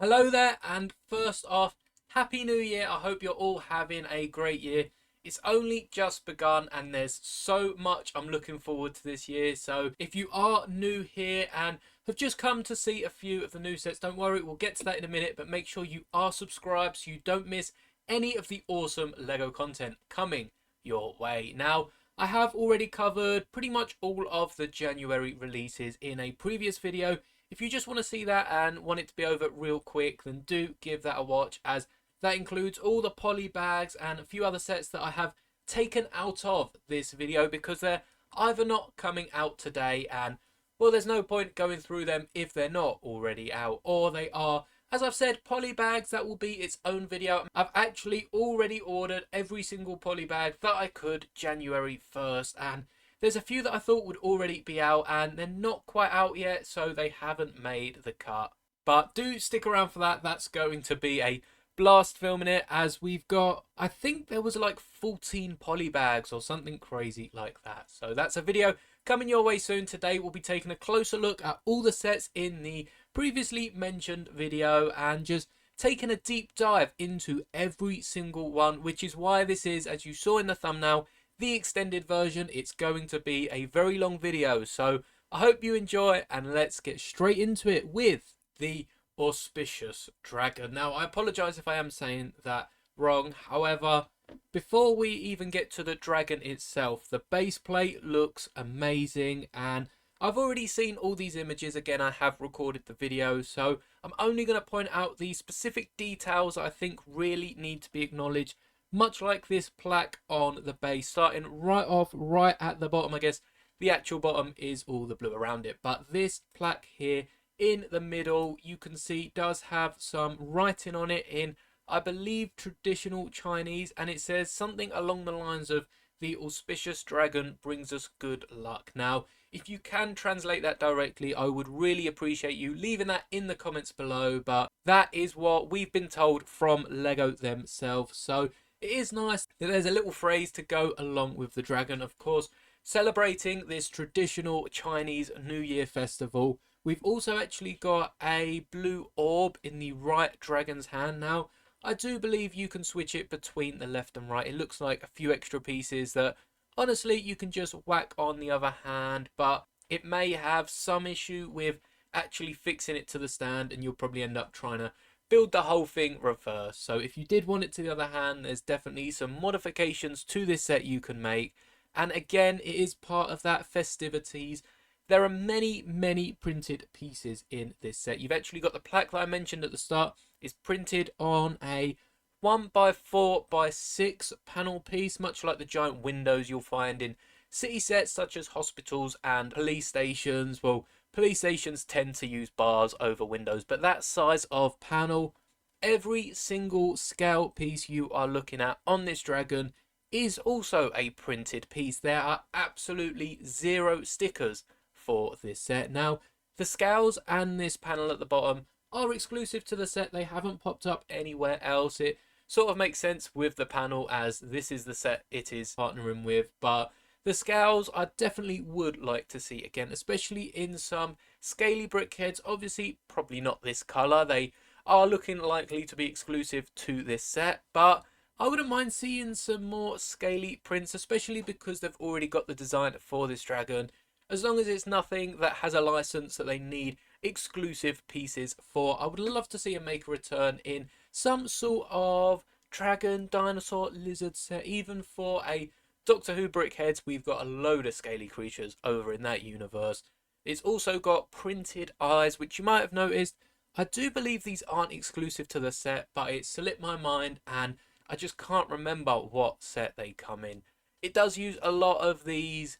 Hello there, and first off, Happy New Year. I hope you're all having a great year. It's only just begun, and there's so much I'm looking forward to this year. So, if you are new here and have just come to see a few of the new sets, don't worry, we'll get to that in a minute. But make sure you are subscribed so you don't miss any of the awesome LEGO content coming your way. Now, I have already covered pretty much all of the January releases in a previous video. If you just want to see that and want it to be over real quick, then do give that a watch, as that includes all the poly bags and a few other sets that I have taken out of this video because they're either not coming out today, and well, there's no point going through them if they're not already out, or they are, as I've said, poly bags. That will be its own video. I've actually already ordered every single poly bag that I could January 1st, and there's a few that I thought would already be out, and they're not quite out yet, so they haven't made the cut. But do stick around for that. That's going to be a blast filming it, as we've got, I think there was like 14 poly bags or something crazy like that. So that's a video coming your way soon. Today we'll be taking a closer look at all the sets in the previously mentioned video and just taking a deep dive into every single one, which is why this is, as you saw in the thumbnail, the extended version. It's going to be a very long video, so I hope you enjoy, and let's get straight into it with the auspicious dragon. Now, I apologize if I am saying that wrong. However, before we even get to the dragon itself, the base plate looks amazing, and I've already seen all these images. Again, I have recorded the video, so I'm only going to point out the specific details I think really need to be acknowledged, much like this plaque on the base, starting right off right at the bottom. I guess the actual bottom is all the blue around it, but this plaque here in the middle, you can see, does have some writing on it in, I believe, traditional Chinese, and it says something along the lines of "the auspicious dragon brings us good luck." Now, if you can translate that directly, I would really appreciate you leaving that in the comments below, but that is what we've been told from LEGO themselves. So it is nice that there's a little phrase to go along with the dragon, of course, celebrating this traditional Chinese New Year festival. We've also actually got a blue orb in the right dragon's hand. Now, I do believe you can switch it between the left and right. It looks like a few extra pieces that, honestly, you can just whack on the other hand, but it may have some issue with actually fixing it to the stand, and you'll probably end up trying to build the whole thing reverse. So if you did want it to the other hand, there's definitely some modifications to this set you can make. And again, it is part of that festivities. There are many printed pieces in this set. You've actually got the plaque that I mentioned at the start is printed on a 1x4x6 panel piece, much like the giant windows you'll find in city sets such as hospitals and police stations. Well, police stations tend to use bars over windows, but that size of panel, every single scale piece you are looking at on this dragon is also a printed piece. There are absolutely zero stickers for this set. Now, the scales and this panel at the bottom are exclusive to the set. They haven't popped up anywhere else. It sort of makes sense with the panel, as this is the set it is partnering with, but the scales I definitely would like to see again, especially in some scaly brick heads. Obviously, probably not this color. They are looking likely to be exclusive to this set, but I wouldn't mind seeing some more scaly prints, especially because they've already got the design for this dragon. As long as it's nothing that has a license that they need exclusive pieces for, I would love to see them make a return in some sort of dragon, dinosaur, lizard set. Even for a Doctor Who brickheads, we've got a load of scaly creatures over in that universe. It's also got printed eyes, which you might have noticed. I do believe these aren't exclusive to the set, but it slipped my mind and I just can't remember what set they come in. It does use a lot of these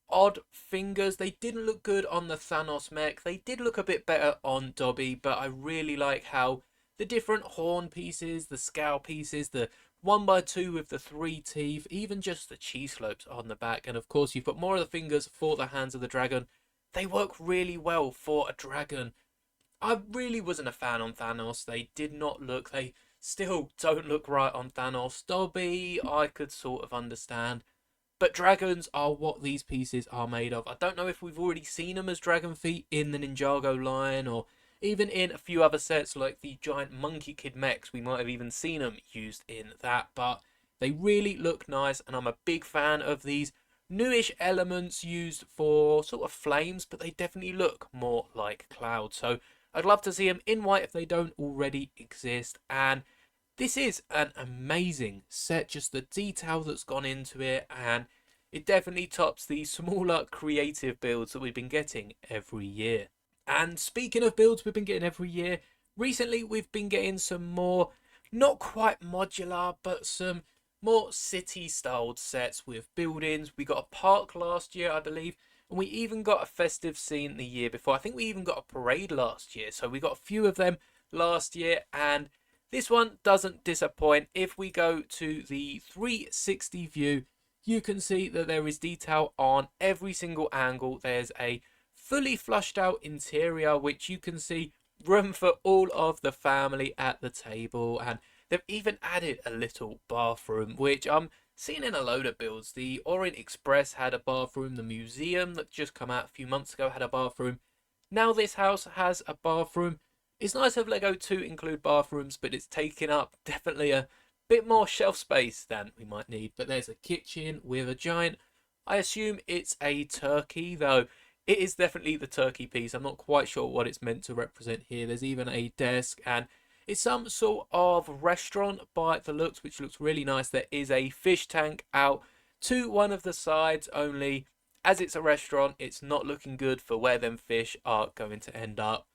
odd fingers. They didn't look good on the Thanos mech. They did look a bit better on Dobby, but I really like how the different horn pieces, the scowl pieces, the 1x2 with the 3 teeth, even just the cheese slopes on the back, and of course you've got more of the fingers for the hands of the dragon. They work really well for a dragon. I really wasn't a fan on Thanos. They did not look, they still don't look right on Thanos. Dobby, I could sort of understand. But dragons are what these pieces are made of. I don't know if we've already seen them as dragon feet in the Ninjago line, or even in a few other sets like the giant Monkey Kid mechs. We might have even seen them used in that, but they really look nice, and I'm a big fan of these newish elements used for sort of flames, but they definitely look more like clouds. So I'd love to see them in white if they don't already exist. And this is an amazing set, just the detail that's gone into it, and it definitely tops the smaller creative builds that we've been getting every year. And speaking of builds we've been getting every year, recently we've been getting some more, not quite modular, but some more city styled sets with buildings. We got a park last year, I believe, and we even got a festive scene the year before. I think we even got a parade last year, so we got a few of them last year, and this one doesn't disappoint. If we go to the 360 view, you can see that there is detail on every single angle. There's a fully flushed out interior, which you can see room for all of the family at the table, and they've even added a little bathroom, which I'm seeing in a load of builds. The Orient Express had a bathroom, the museum that just come out a few months ago had a bathroom. Now this house has a bathroom. It's nice of Lego to include bathrooms, but it's taking up definitely a bit more shelf space than we might need. But there's a kitchen with a giant, I assume it's a turkey, though it is definitely the turkey piece. I'm not quite sure what it's meant to represent here. There's even a desk, and it's some sort of restaurant by the looks, which looks really nice. There is a fish tank out to one of the sides, only as it's a restaurant, it's not looking good for where them fish are going to end up.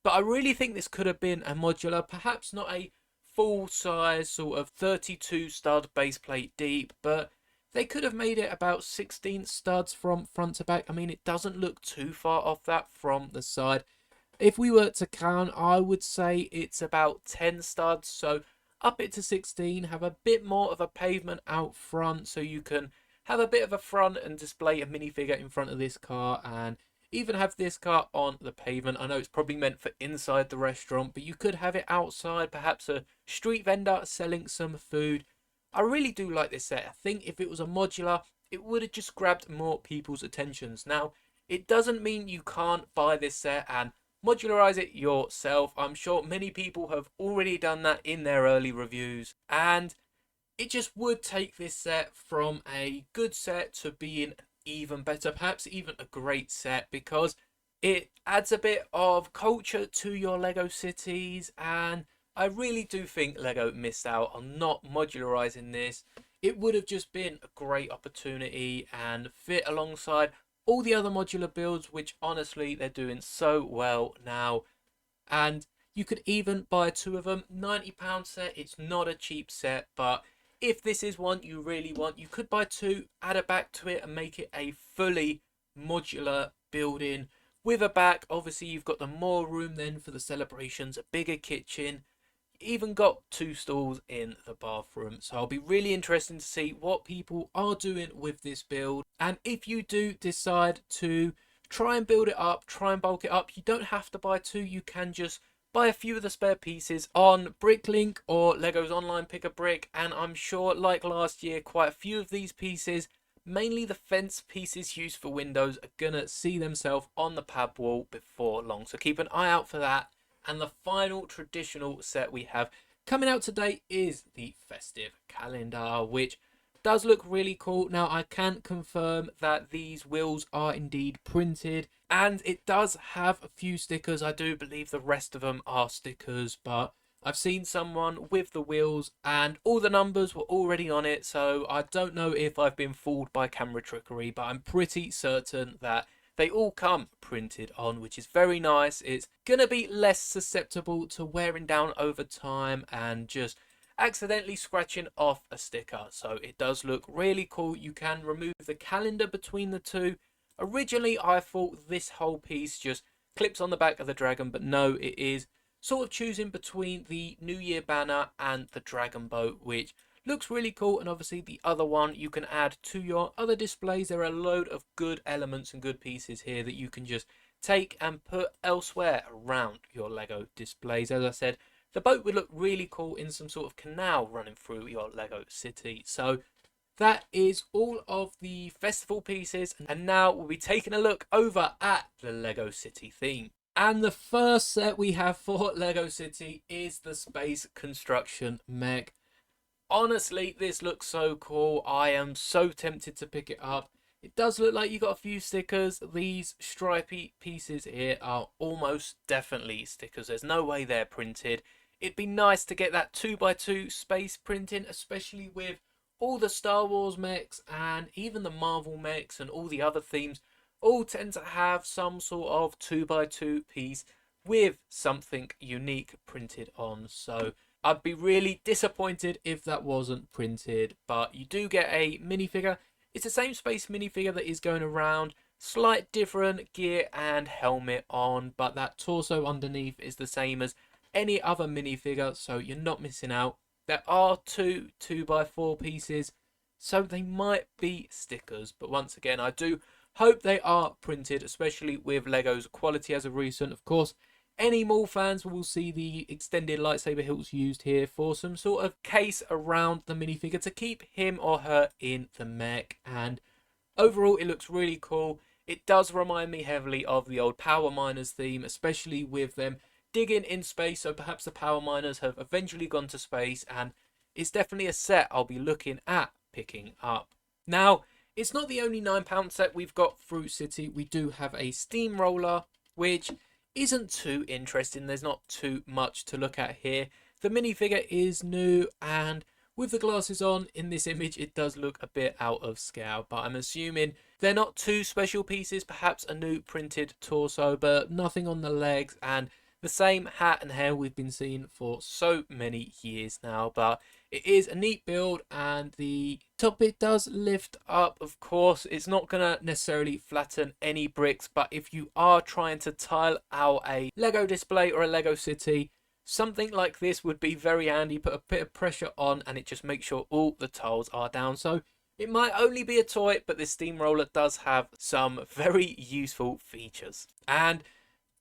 But I really think this could have been a modular, perhaps not a full size sort of 32 stud base plate deep, but they could have made it about 16 studs from front to back. I mean, it doesn't look too far off that from the side. If we were to count, I would say it's about 10 studs. So up it to 16, have a bit more of a pavement out front, so you can have a bit of a front and display a minifigure in front of this car, and even have this car on the pavement. I know it's probably meant for inside the restaurant, but you could have it outside, perhaps a street vendor selling some food. I really do like this set. I think if it was a modular, it would have just grabbed more people's attentions. Now, it doesn't mean you can't buy this set and modularize it yourself. I'm sure many people have already done that in their early reviews, and it just would take this set from a good set to being even better, perhaps even a great set, because it adds a bit of culture to your Lego cities. And I really do think Lego missed out on not modularizing this. It would have just been a great opportunity and fit alongside all the other modular builds, which honestly they're doing so well now. And you could even buy two of them. £90 set, it's not a cheap set, but if this is one you really want, you could buy two, add a back to it, and make it a fully modular building with a back. Obviously, you've got the more room then for the celebrations, a bigger kitchen, even got two stalls in the bathroom. So I'll be really interested to see what people are doing with this build. And if you do decide to try and build it up, try and bulk it up, you don't have to buy two. You can just buy a few of the spare pieces on Bricklink or Lego's online Pick a Brick, and I'm sure, like last year, quite a few of these pieces, mainly the fence pieces used for windows, are gonna see themselves on the pad wall before long. So keep an eye out for that. And the final traditional set we have coming out today is the festive calendar, which does look really cool. Now, I can confirm that these wheels are indeed printed, and it does have a few stickers. I do believe the rest of them are stickers, but I've seen someone with the wheels and all the numbers were already on it, so I don't know if I've been fooled by camera trickery, but I'm pretty certain that they all come printed on, which is very nice. It's going to be less susceptible to wearing down over time and just accidentally scratching off a sticker. So it does look really cool. You can remove the calendar between the two. Originally, I thought this whole piece just clips on the back of the dragon, but no, it is sort of choosing between the New Year banner and the dragon boat, which looks really cool. And obviously the other one you can add to your other displays. There are a load of good elements and good pieces here that you can just take and put elsewhere around your Lego displays. As I said, the boat would look really cool in some sort of canal running through your Lego city. So that is all of the festival pieces, and now we'll be taking a look over at the Lego City theme. And the first set we have for LEGO City is the Space Construction Mech. Honestly, this looks so cool. I am so tempted to pick it up. It does look like you got a few stickers. These stripy pieces here are almost definitely stickers. There's no way they're printed. It'd be nice to get that 2x2 space printing, especially with all the Star Wars mechs and even the Marvel mechs and all the other themes all tend to have some sort of 2x2 piece with something unique printed on. So I'd be really disappointed if that wasn't printed, but you do get a minifigure. It's the same space minifigure that is going around, slight different gear and helmet on, but that torso underneath is the same as any other minifigure, so you're not missing out. There are two 2x4 pieces, so they might be stickers, but once again, I do hope they are printed, especially with LEGO's quality as of recent. Of course, any Maul fans will see the extended lightsaber hilts used here for some sort of case around the minifigure to keep him or her in the mech. And overall, it looks really cool. It does remind me heavily of the old Power Miners theme, especially with them digging in space. So perhaps the Power Miners have eventually gone to space, and it's definitely a set I'll be looking at picking up. Now, it's not the only £9 set we've got through City. We do have a Steamroller, which isn't too interesting. There's not too much to look at here. The minifigure is new, and with the glasses on in this image, it does look a bit out of scale, but I'm assuming they're not too special pieces. Perhaps a new printed torso, but nothing on the legs, and the same hat and hair we've been seeing for so many years now. But it is a neat build, and the top bit does lift up. Of course, it's not going to necessarily flatten any bricks, but if you are trying to tile out a LEGO display or a LEGO City, something like this would be very handy. Put a bit of pressure on and it just makes sure all the tiles are down. So it might only be a toy, but this Steamroller does have some very useful features. And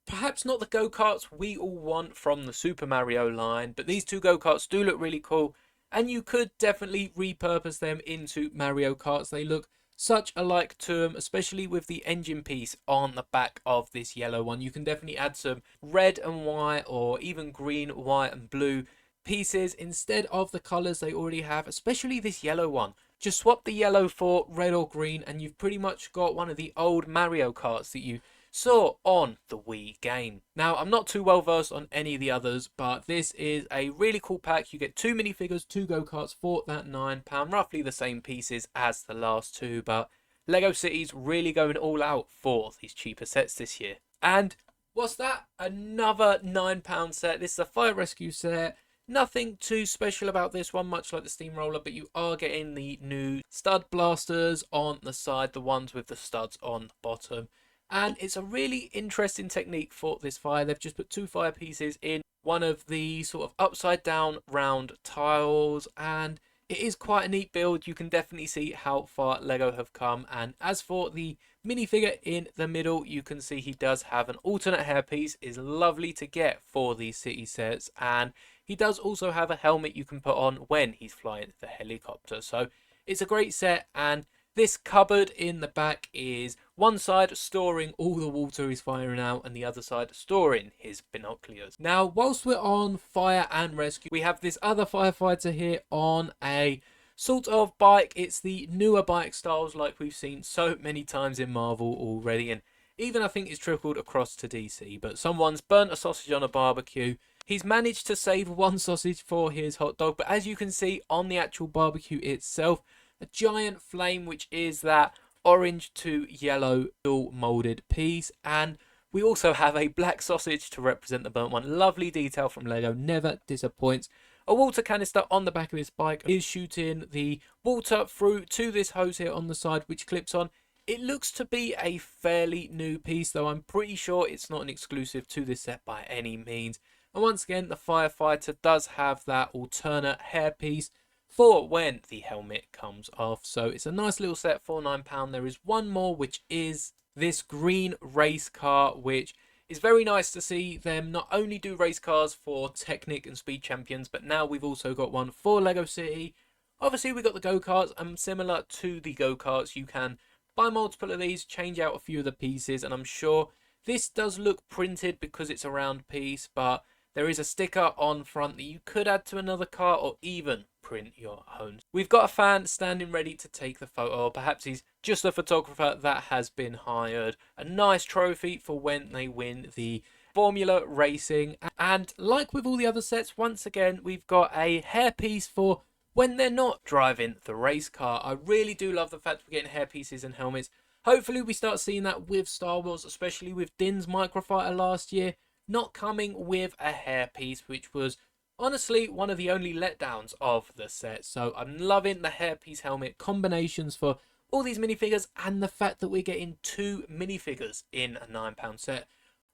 perhaps not the go-karts we all want from the Super Mario line, but these two go-karts do look really cool, and you could definitely repurpose them into Mario Karts. They look such alike to them, especially with the engine piece on the back of this yellow one. You can definitely add some red and white, or even green, white and blue pieces instead of the colours they already have, especially this yellow one. Just swap the yellow for red or green and you've pretty much got one of the old Mario Karts that you saw on the Wii game. Now, I'm not too well versed on any of the others, but this is a really cool pack. You get 2 minifigures, 2 go-karts for that £9, roughly the same pieces as the last two, but LEGO City's really going all out for these cheaper sets this year. And what's that? Another £9 set. This is a Fire Rescue set. Nothing too special about this one, much like the Steamroller, but you are getting the new stud blasters on the side, the ones with the studs on the bottom. And it's a really interesting technique for this fire. They've just put 2 fire pieces in one of the sort of upside down round tiles, and it is quite a neat build. You can definitely see how far LEGO have come. And as for the minifigure in the middle, you can see he does have an alternate hairpiece. Is lovely to get for these city sets, and he does also have a helmet you can put on when he's flying the helicopter. So it's a great set, and this cupboard in the back is one side storing all the water he's firing out and the other side storing his binoculars. Now, whilst we're on fire and rescue, we have this other firefighter here on a sort of bike. It's the newer bike styles like we've seen so many times in Marvel already, and even I think it's trickled across to DC. But someone's burnt a sausage on a barbecue. He's managed to save one sausage for his hot dog, but as you can see on the actual barbecue itself, a giant flame, which is that orange to yellow dual molded piece. And we also have a black sausage to represent the burnt one. Lovely detail from LEGO, never disappoints. A water canister on the back of his bike is shooting the water through to this hose here on the side, which clips on. It looks to be a fairly new piece, though I'm pretty sure it's not an exclusive to this set by any means. And once again, the firefighter does have that alternate hairpiece for when the helmet comes off. So it's a nice little set for £9. There is one more, which is this green race car, which is very nice to see them not only do race cars for Technic and Speed Champions, but now we've also got one for LEGO City. Obviously, we've got the go-karts, and similar to the go-karts, you can buy multiple of these, change out a few of the pieces, and I'm sure This does look printed because it's a round piece, but there is a sticker on front that you could add to another car or even print your own. We've got a fan standing ready to take the photo, or perhaps he's just a photographer that has been hired. A nice trophy for when they win the Formula Racing. And like with all the other sets, once again, we've got a hairpiece for when they're not driving the race car. I really do love the fact we're getting hairpieces and helmets. Hopefully we start seeing that with Star Wars, especially with Din's Microfighter last year, not coming with a hairpiece, which was honestly one of the only letdowns of the set. So I'm loving the hairpiece helmet combinations for all these minifigures, and the fact that we're getting 2 minifigures in a £9 set.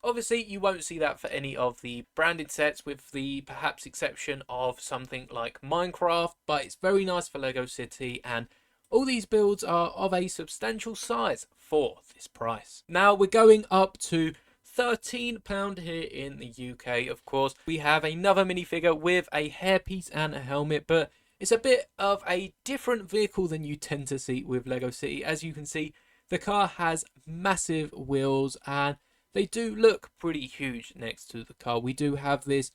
Obviously, you won't see that for any of the branded sets, with the perhaps exception of something like Minecraft, but it's very nice for Lego City, and all these builds are of a substantial size for this price. Now we're going up to £13 here in the UK, of course. We have another minifigure with a hairpiece and a helmet, but it's a bit of a different vehicle than you tend to see with Lego City. As you can see, the car has massive wheels and they do look pretty huge next to the car. We do have this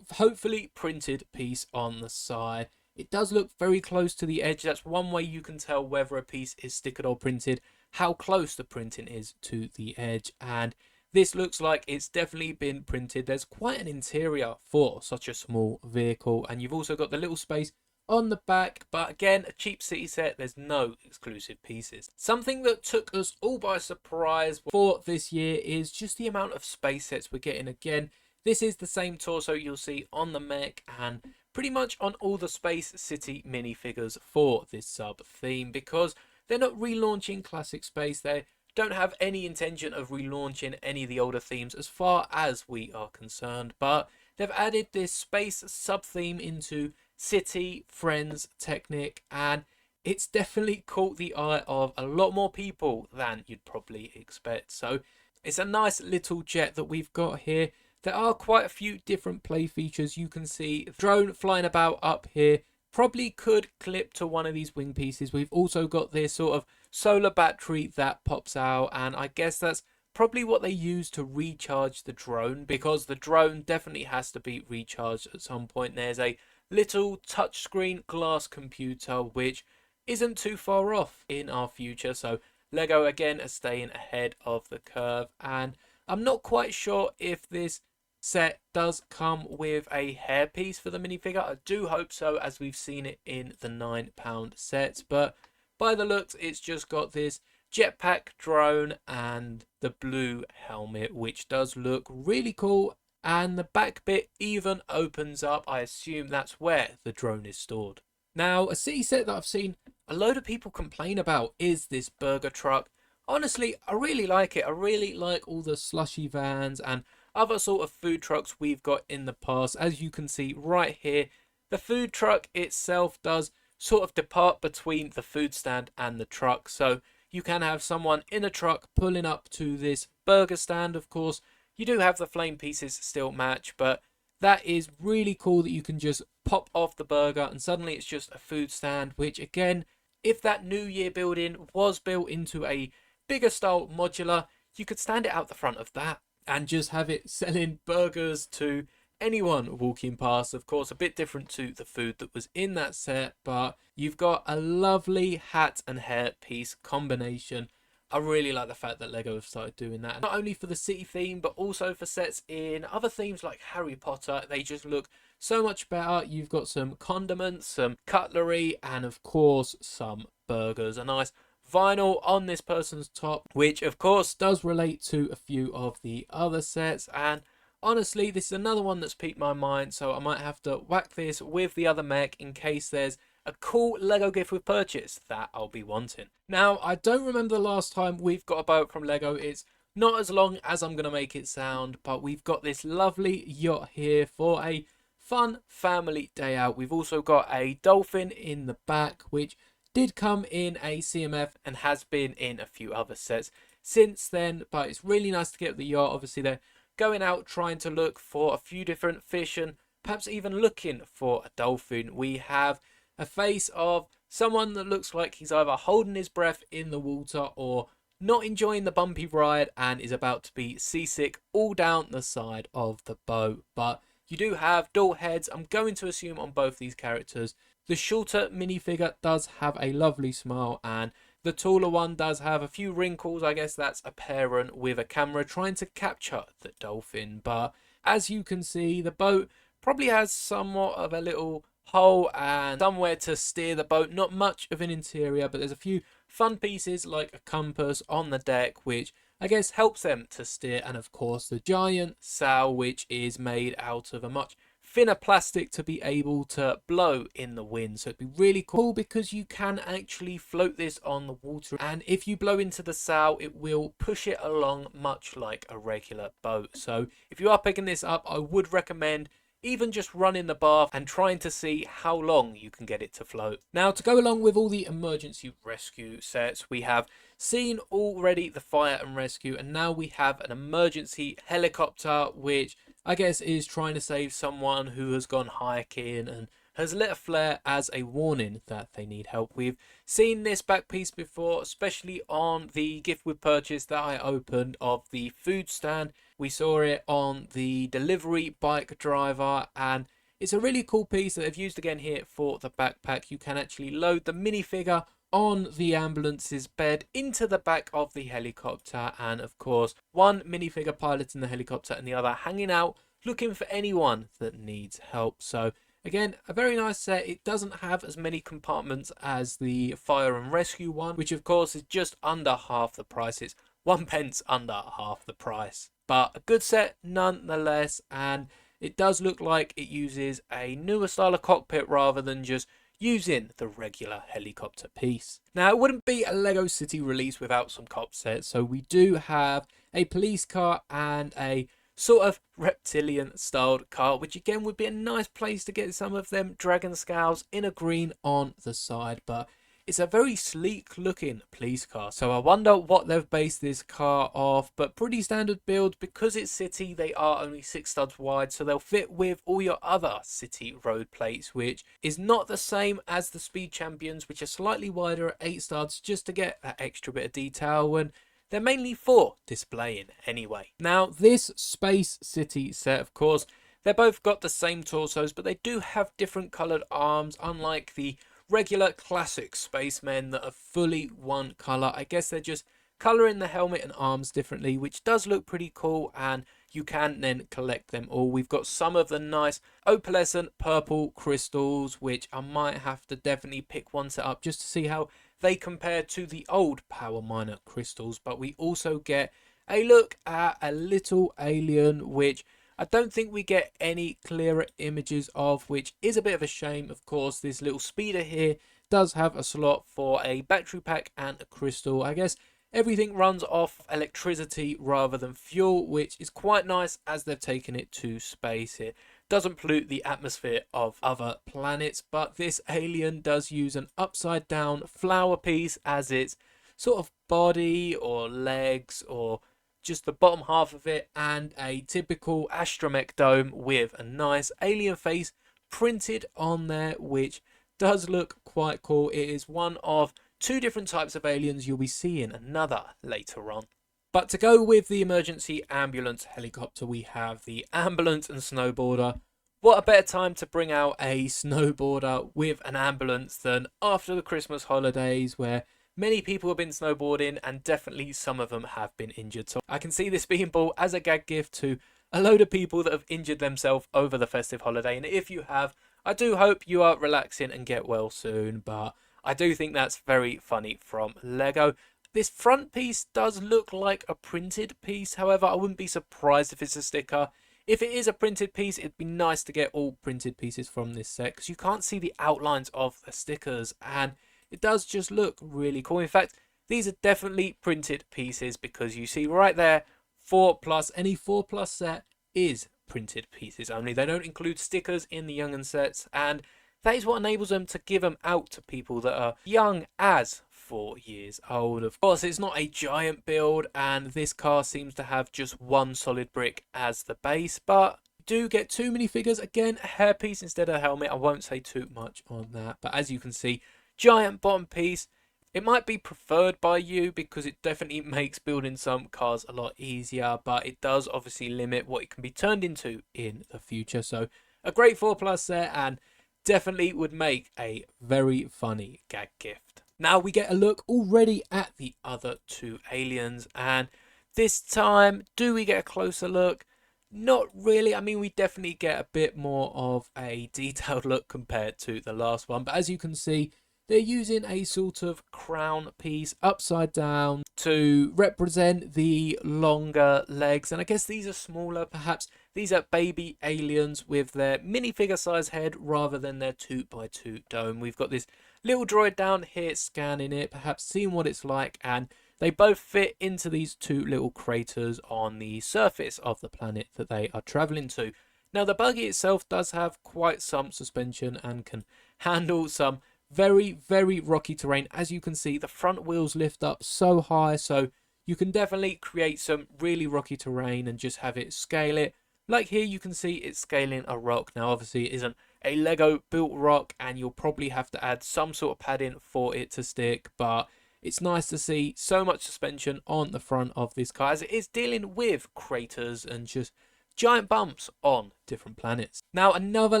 hopefully printed piece on the side. It does look very close to the edge. That's one way you can tell whether a piece is stickered or printed, how close the printing is to the edge. And this looks like it's definitely been printed. There's quite an interior for such a small vehicle. And you've also got the little space on the back, but again, a cheap city set, there's no exclusive pieces. Something that took us all by surprise for this year is just the amount of space sets we're getting. Again, this is the same torso you'll see on the mech and pretty much on all the Space City minifigures for this sub theme, because they're not relaunching Classic Space. They don't have any intention of relaunching any of the older themes as far as we are concerned, but they've added this space sub theme into City, Friends, Technic, and it's definitely caught the eye of a lot more people than you'd probably expect. So it's a nice little jet that we've got here. There are quite a few different play features. You can see drone flying about up here. Probably could clip to one of these wing pieces. We've also got this sort of solar battery that pops out, and I guess that's probably what they use to recharge the drone, because the drone definitely has to be recharged at some point. There's a little touchscreen glass computer which isn't too far off in our future, so Lego again are staying ahead of the curve. And I'm not quite sure if this set does come with a hairpiece for the minifigure. I do hope so, as we've seen it in the £9 sets, but by the looks it's just got this jetpack drone and the blue helmet, which does look really cool. And the back bit even opens up. I assume that's where the drone is stored. Now, a city set that I've seen a load of people complain about is this burger truck. Honestly, I really like it. I really like all the slushy vans and other sort of food trucks we've got in the past. As you can see right here, the food truck itself does sort of depart between the food stand and the truck. So you can have someone in a truck pulling up to this burger stand, of course. You do have the flame pieces still match, but that is really cool that you can just pop off the burger and suddenly it's just a food stand, which again, if that New Year building was built into a bigger style modular, you could stand it out the front of that and just have it selling burgers to anyone walking past. Of course, a bit different to the food that was in that set, but you've got a lovely hat and hair piece combination. I really like the fact that Lego have started doing that, not only for the city theme but also for sets in other themes like Harry Potter. They just look so much better. You've got some condiments, some cutlery, and of course some burgers. A nice vinyl on this person's top, which of course does relate to a few of the other sets. And honestly, this is another one that's piqued my mind, so I might have to whack this with the other mech in case there's a cool Lego gift with purchase that I'll be wanting. Now, I don't remember the last time we've got a boat from Lego. It's not as long as I'm going to make it sound, but we've got this lovely yacht here for a fun family day out. We've also got a dolphin in the back, which did come in a CMF and has been in a few other sets since then, but it's really nice to get the yacht. Obviously, they're going out trying to look for a few different fish and perhaps even looking for a dolphin. We have a face of someone that looks like he's either holding his breath in the water or not enjoying the bumpy ride and is about to be seasick all down the side of the boat. But you do have dual heads, I'm going to assume, on both these characters. The shorter minifigure does have a lovely smile, and the taller one does have a few wrinkles. I guess that's a parent with a camera trying to capture the dolphin. But as you can see, the boat probably has somewhat of a little hole and somewhere to steer the boat. Not much of an interior, but there's a few fun pieces like a compass on the deck, which I guess helps them to steer. And of course the giant sail, which is made out of a much thinner plastic to be able to blow in the wind. So it'd be really cool because you can actually float this on the water, and if you blow into the sail it will push it along much like a regular boat. So if you are picking this up, I would recommend even just running the bath and trying to see how long you can get it to float. Now, to go along with all the emergency rescue sets, we have seen already the fire and rescue, and now we have an emergency helicopter, which I guess is trying to save someone who has gone hiking and has lit a flare as a warning that they need help. We've seen this back piece before, especially on the gift with purchase that I opened of the food stand. We saw it on the delivery bike driver, and it's a really cool piece that they've used again here for the backpack. You can actually load the minifigure on the ambulance's bed into the back of the helicopter, and of course one minifigure piloting the helicopter and the other hanging out looking for anyone that needs help. So again, a very nice set. It doesn't have as many compartments as the fire and rescue one, which of course is just under half the price. It's 1 pence under half the price, but a good set nonetheless. And it does look like it uses a newer style of cockpit rather than just using the regular helicopter piece. Now, it wouldn't be a Lego City release without some cop sets, so we do have a police car and a sort of reptilian styled car, which again would be a nice place to get some of them dragon scales in a green on the side. But it's a very sleek looking police car, so I wonder what they've based this car off. But pretty standard build. Because it's city, they are only 6 studs wide, so they'll fit with all your other city road plates, which is not the same as the Speed Champions, which are slightly wider at 8 studs just to get that extra bit of detail, and they're mainly for displaying anyway. Now, this Space City set, of course, they've both got the same torsos, but they do have different coloured arms, unlike the regular classic spacemen that are fully one colour. I guess they're just colouring the helmet and arms differently, which does look pretty cool, and you can then collect them all. We've got some of the nice opalescent purple crystals, which I might have to definitely pick one set up just to see how they compare to the old Power Miner crystals. But we also get a look at a little alien, which I don't think we get any clearer images of, which is a bit of a shame. Of course, this little speeder here does have a slot for a battery pack and a crystal. I guess everything runs off electricity rather than fuel, which is quite nice as they've taken it to space. It doesn't pollute the atmosphere of other planets, but this alien does use an upside down flower piece as its sort of body or legs, or just the bottom half of it, and a typical astromech dome with a nice alien face printed on there, which does look quite cool. It is one of 2 different types of aliens. You'll be seeing another later on. But to go with the emergency ambulance helicopter, we have the ambulance and snowboarder. What a better time to bring out a snowboarder with an ambulance than after the Christmas holidays, where many people have been snowboarding and definitely some of them have been injured. So I can see this being bought as a gag gift to a load of people that have injured themselves over the festive holiday. And if you have, I do hope you are relaxing and get well soon. But I do think that's very funny from Lego. This front piece does look like a printed piece. However, I wouldn't be surprised if it's a sticker. If it is a printed piece, it'd be nice to get all printed pieces from this set, because you can't see the outlines of the stickers, and it does just look really cool. In fact, these are definitely printed pieces, because you see right there, 4+, any 4+ set is printed pieces only. They don't include stickers in the Young 'Un sets, and that is what enables them to give them out to people that are young as 4 years old. Of course, it's not a giant build, and this car seems to have just 1 solid brick as the base, but do get 2 minifigures. Again, a hairpiece instead of a helmet. I won't say too much on that, but as you can see, giant bottom piece, It might be preferred by you because it definitely makes building some cars a lot easier, but it does obviously limit what it can be turned into in the future. So a great 4 Plus set, and definitely would make a very funny gag gift. Now we get a look already at the other 2 aliens, and this time, do we get a closer look? Not really. I mean, we definitely get a bit more of a detailed look compared to the last one, but as you can see, they're using a sort of crown piece upside down to represent the longer legs. And I guess these are smaller, perhaps these are baby aliens with their minifigure size head rather than their 2x2 dome. We've got this little droid down here scanning it, perhaps seeing what it's like, and they both fit into these 2 little craters on the surface of the planet that they are traveling to. Now, the buggy itself does have quite some suspension and can handle some very, very rocky terrain. As you can see, the front wheels lift up so high, so you can definitely create some really rocky terrain and just have it scale it. Like here, you can see it's scaling a rock. Now, obviously, it isn't a Lego built rock, and you'll probably have to add some sort of padding for it to stick, but it's nice to see so much suspension on the front of this car as it is dealing with craters and just giant bumps on different planets. Now, another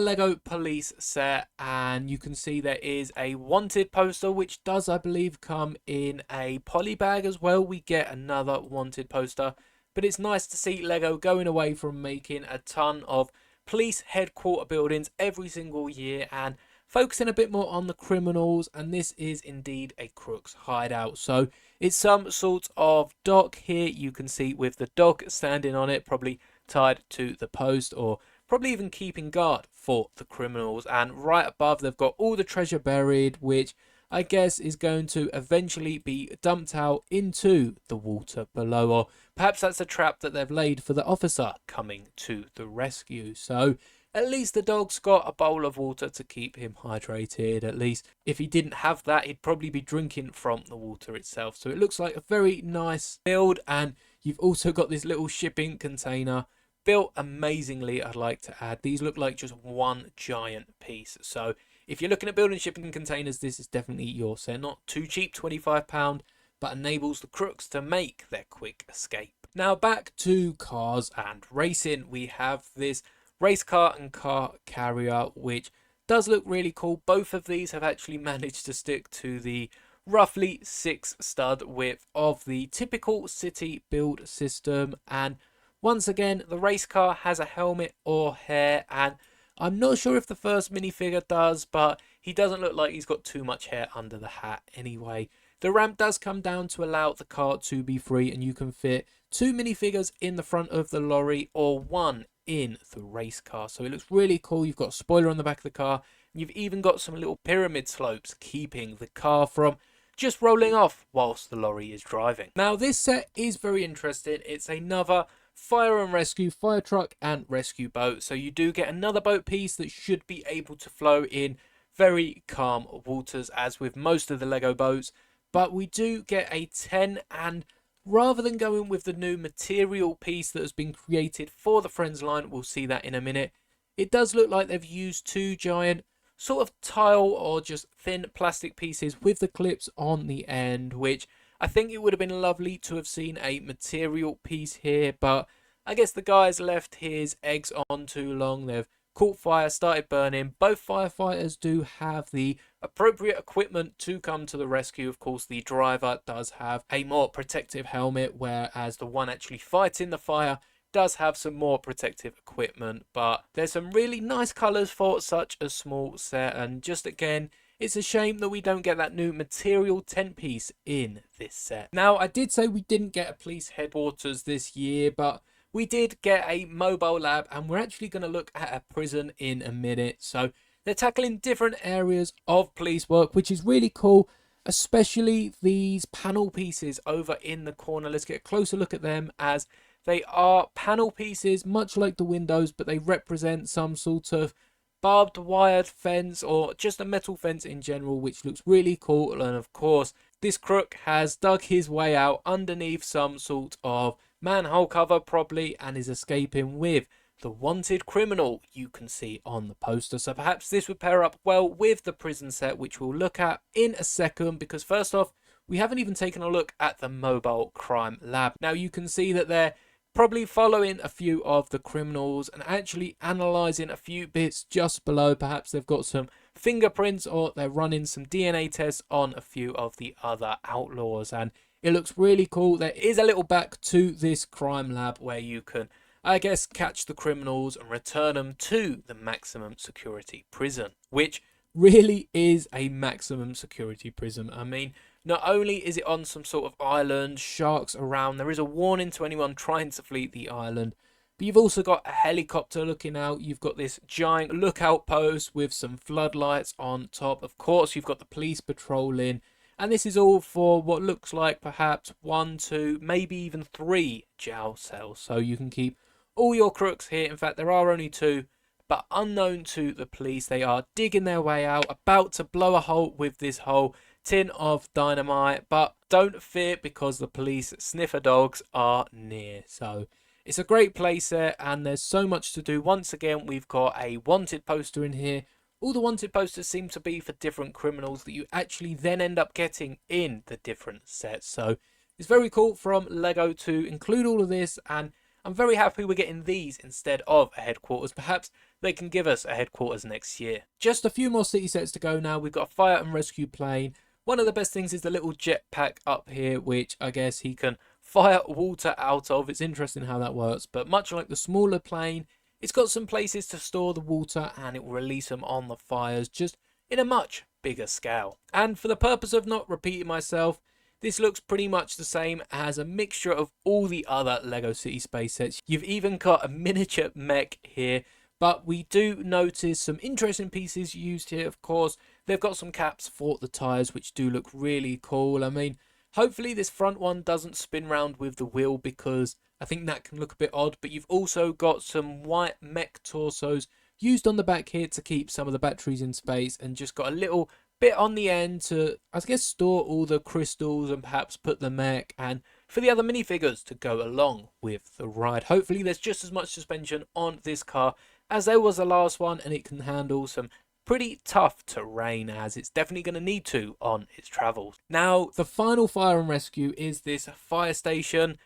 Lego police set, and you can see there is a wanted poster, which does, I believe, come in a poly bag as well. We get another wanted poster, but it's nice to see Lego going away from making a ton of police headquarter buildings every single year and focusing a bit more on the criminals, and this is indeed a crook's hideout. So it's some sort of dock here, you can see, with the dog standing on it, probably tied to the post, or probably even keeping guard for the criminals. And right above, they've got all the treasure buried, which I guess is going to eventually be dumped out into the water below, or perhaps that's a trap that they've laid for the officer coming to the rescue. So at least the dog's got a bowl of water to keep him hydrated. At least if he didn't have that, he'd probably be drinking from the water itself. So it looks like a very nice build, and you've also got this little shipping container built amazingly, I'd like to add. These look like just one giant piece. So if you're looking at building shipping containers, this is definitely your set. Not too cheap, £25, but enables the crooks to make their quick escape. Now back to cars and racing. We have this race car and car carrier, which does look really cool. Both of these have actually managed to stick to the roughly 6 stud width of the typical city build system. And once again, the race car has a helmet or hair, and I'm not sure if the first minifigure does, but he doesn't look like he's got too much hair under the hat anyway. The ramp does come down to allow the car to be free, and you can fit 2 minifigures in the front of the lorry or 1 in the race car. So it looks really cool. You've got a spoiler on the back of the car, and you've even got some little pyramid slopes keeping the car from just rolling off whilst the lorry is driving. Now this set is very interesting. It's another fire and rescue, fire truck and rescue boat. So you do get another boat piece that should be able to flow in very calm waters, as with most of the Lego boats. But we do get a 10, and rather than going with the new material piece that has been created for the Friends line, we'll see that in a minute, it does look like they've used 2 giant sort of tile or just thin plastic pieces with the clips on the end, which I think it would have been lovely to have seen a material piece here, but I guess the guy's left his eggs on too long. They've caught fire, started burning. Both firefighters do have the appropriate equipment to come to the rescue. Of course, the driver does have a more protective helmet, whereas the one actually fighting the fire does have some more protective equipment. But there's some really nice colours for such a small set, and just again, it's a shame that we don't get that new material tent piece in this set. Now, I did say we didn't get a police headquarters this year, but we did get a mobile lab, and we're actually going to look at a prison in a minute. So they're tackling different areas of police work, which is really cool, especially these panel pieces over in the corner. Let's get a closer look at them, as they are panel pieces, much like the windows, but they represent some sort of barbed wired fence or just a metal fence in general, which looks really cool. And of course, this crook has dug his way out underneath some sort of manhole cover probably, and is escaping with the wanted criminal you can see on the poster. So perhaps this would pair up well with the prison set, which we'll look at in a second, because first off, we haven't even taken a look at the mobile crime lab. Now you can see that they're probably following a few of the criminals and actually analysing a few bits just below. Perhaps they've got some fingerprints or they're running some DNA tests on a few of the other outlaws, and it looks really cool. There is a little back to this crime lab where you can, I guess, catch the criminals and return them to the maximum security prison, which really is a maximum security prison. I mean, not only is it on some sort of island, sharks around, there is a warning to anyone trying to flee the island, but you've also got a helicopter looking out. You've got this giant lookout post with some floodlights on top. Of course, you've got the police patrolling, and this is all for what looks like perhaps 1, 2, maybe even 3 jail cells. So you can keep all your crooks here. In fact, there are only 2, but unknown to the police, they are digging their way out, about to blow a hole with this whole tin of dynamite. But don't fear, because the police sniffer dogs are near. So it's a great place there, and there's so much to do. Once again, we've got a wanted poster in here. All the wanted posters seem to be for different criminals that you actually then end up getting in the different sets. So it's very cool from LEGO to include all of this, and I'm very happy we're getting these instead of a headquarters. Perhaps they can give us a headquarters next year. Just a few more city sets to go now. We've got a fire and rescue plane. One of the best things is the little jetpack up here, which I guess he can fire water out of. It's interesting how that works, but much like the smaller plane, it's got some places to store the water and it will release them on the fires, just in a much bigger scale. And for the purpose of not repeating myself, this looks pretty much the same as a mixture of all the other LEGO City Space sets. You've even got a miniature mech here, but we do notice some interesting pieces used here. Of course, they've got some caps for the tyres, which do look really cool. I mean, hopefully this front one doesn't spin round with the wheel, because I think that can look a bit odd. But you've also got some white mech torsos used on the back here to keep some of the batteries in space, and just got a little bit on the end to, I guess, store all the crystals and perhaps put the mech, and for the other minifigures to go along with the ride. Hopefully there's just as much suspension on this car as there was the last one, and it can handle some pretty tough terrain, as it's definitely going to need to on its travels. Now, the final fire and rescue is this fire station.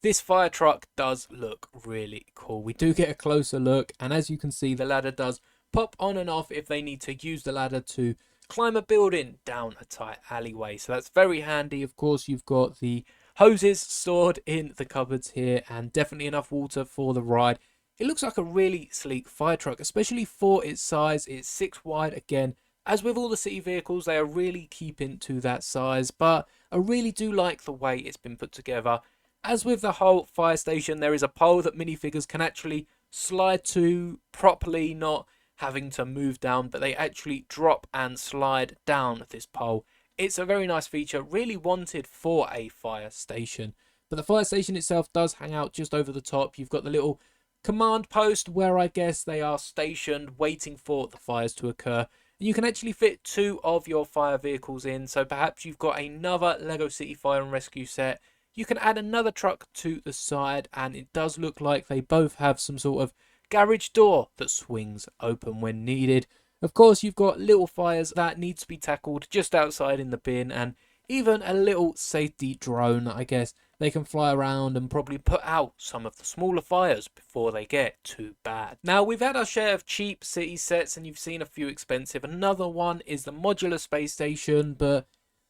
This fire truck does look really cool. We do get a closer look, and as you can see, the ladder does pop on and off if they need to use the ladder to climb a building down a tight alleyway. So that's very handy. Of course, you've got the hoses stored in the cupboards here, and definitely enough water for the ride. It looks like a really sleek fire truck, especially for its size. It's 6 wide again. As with all the city vehicles, they are really keeping to that size, but I really do like the way it's been put together. As with the whole fire station, there is a pole that minifigures can actually slide to properly, not having to move down, but they actually drop and slide down this pole. It's a very nice feature, really wanted for a fire station. But the fire station itself does hang out just over the top. You've got the little command post where I guess they are stationed waiting for the fires to occur. And you can actually fit 2 of your fire vehicles in. So perhaps you've got another LEGO City Fire and Rescue set. You can add another truck to the side, and it does look like they both have some sort of garage door that swings open when needed. Of course, you've got little fires that need to be tackled just outside in the bin, and even a little safety drone. I guess they can fly around and probably put out some of the smaller fires before they get too bad. Now, we've had our share of cheap city sets, and you've seen a few expensive. Another one is the modular space station, but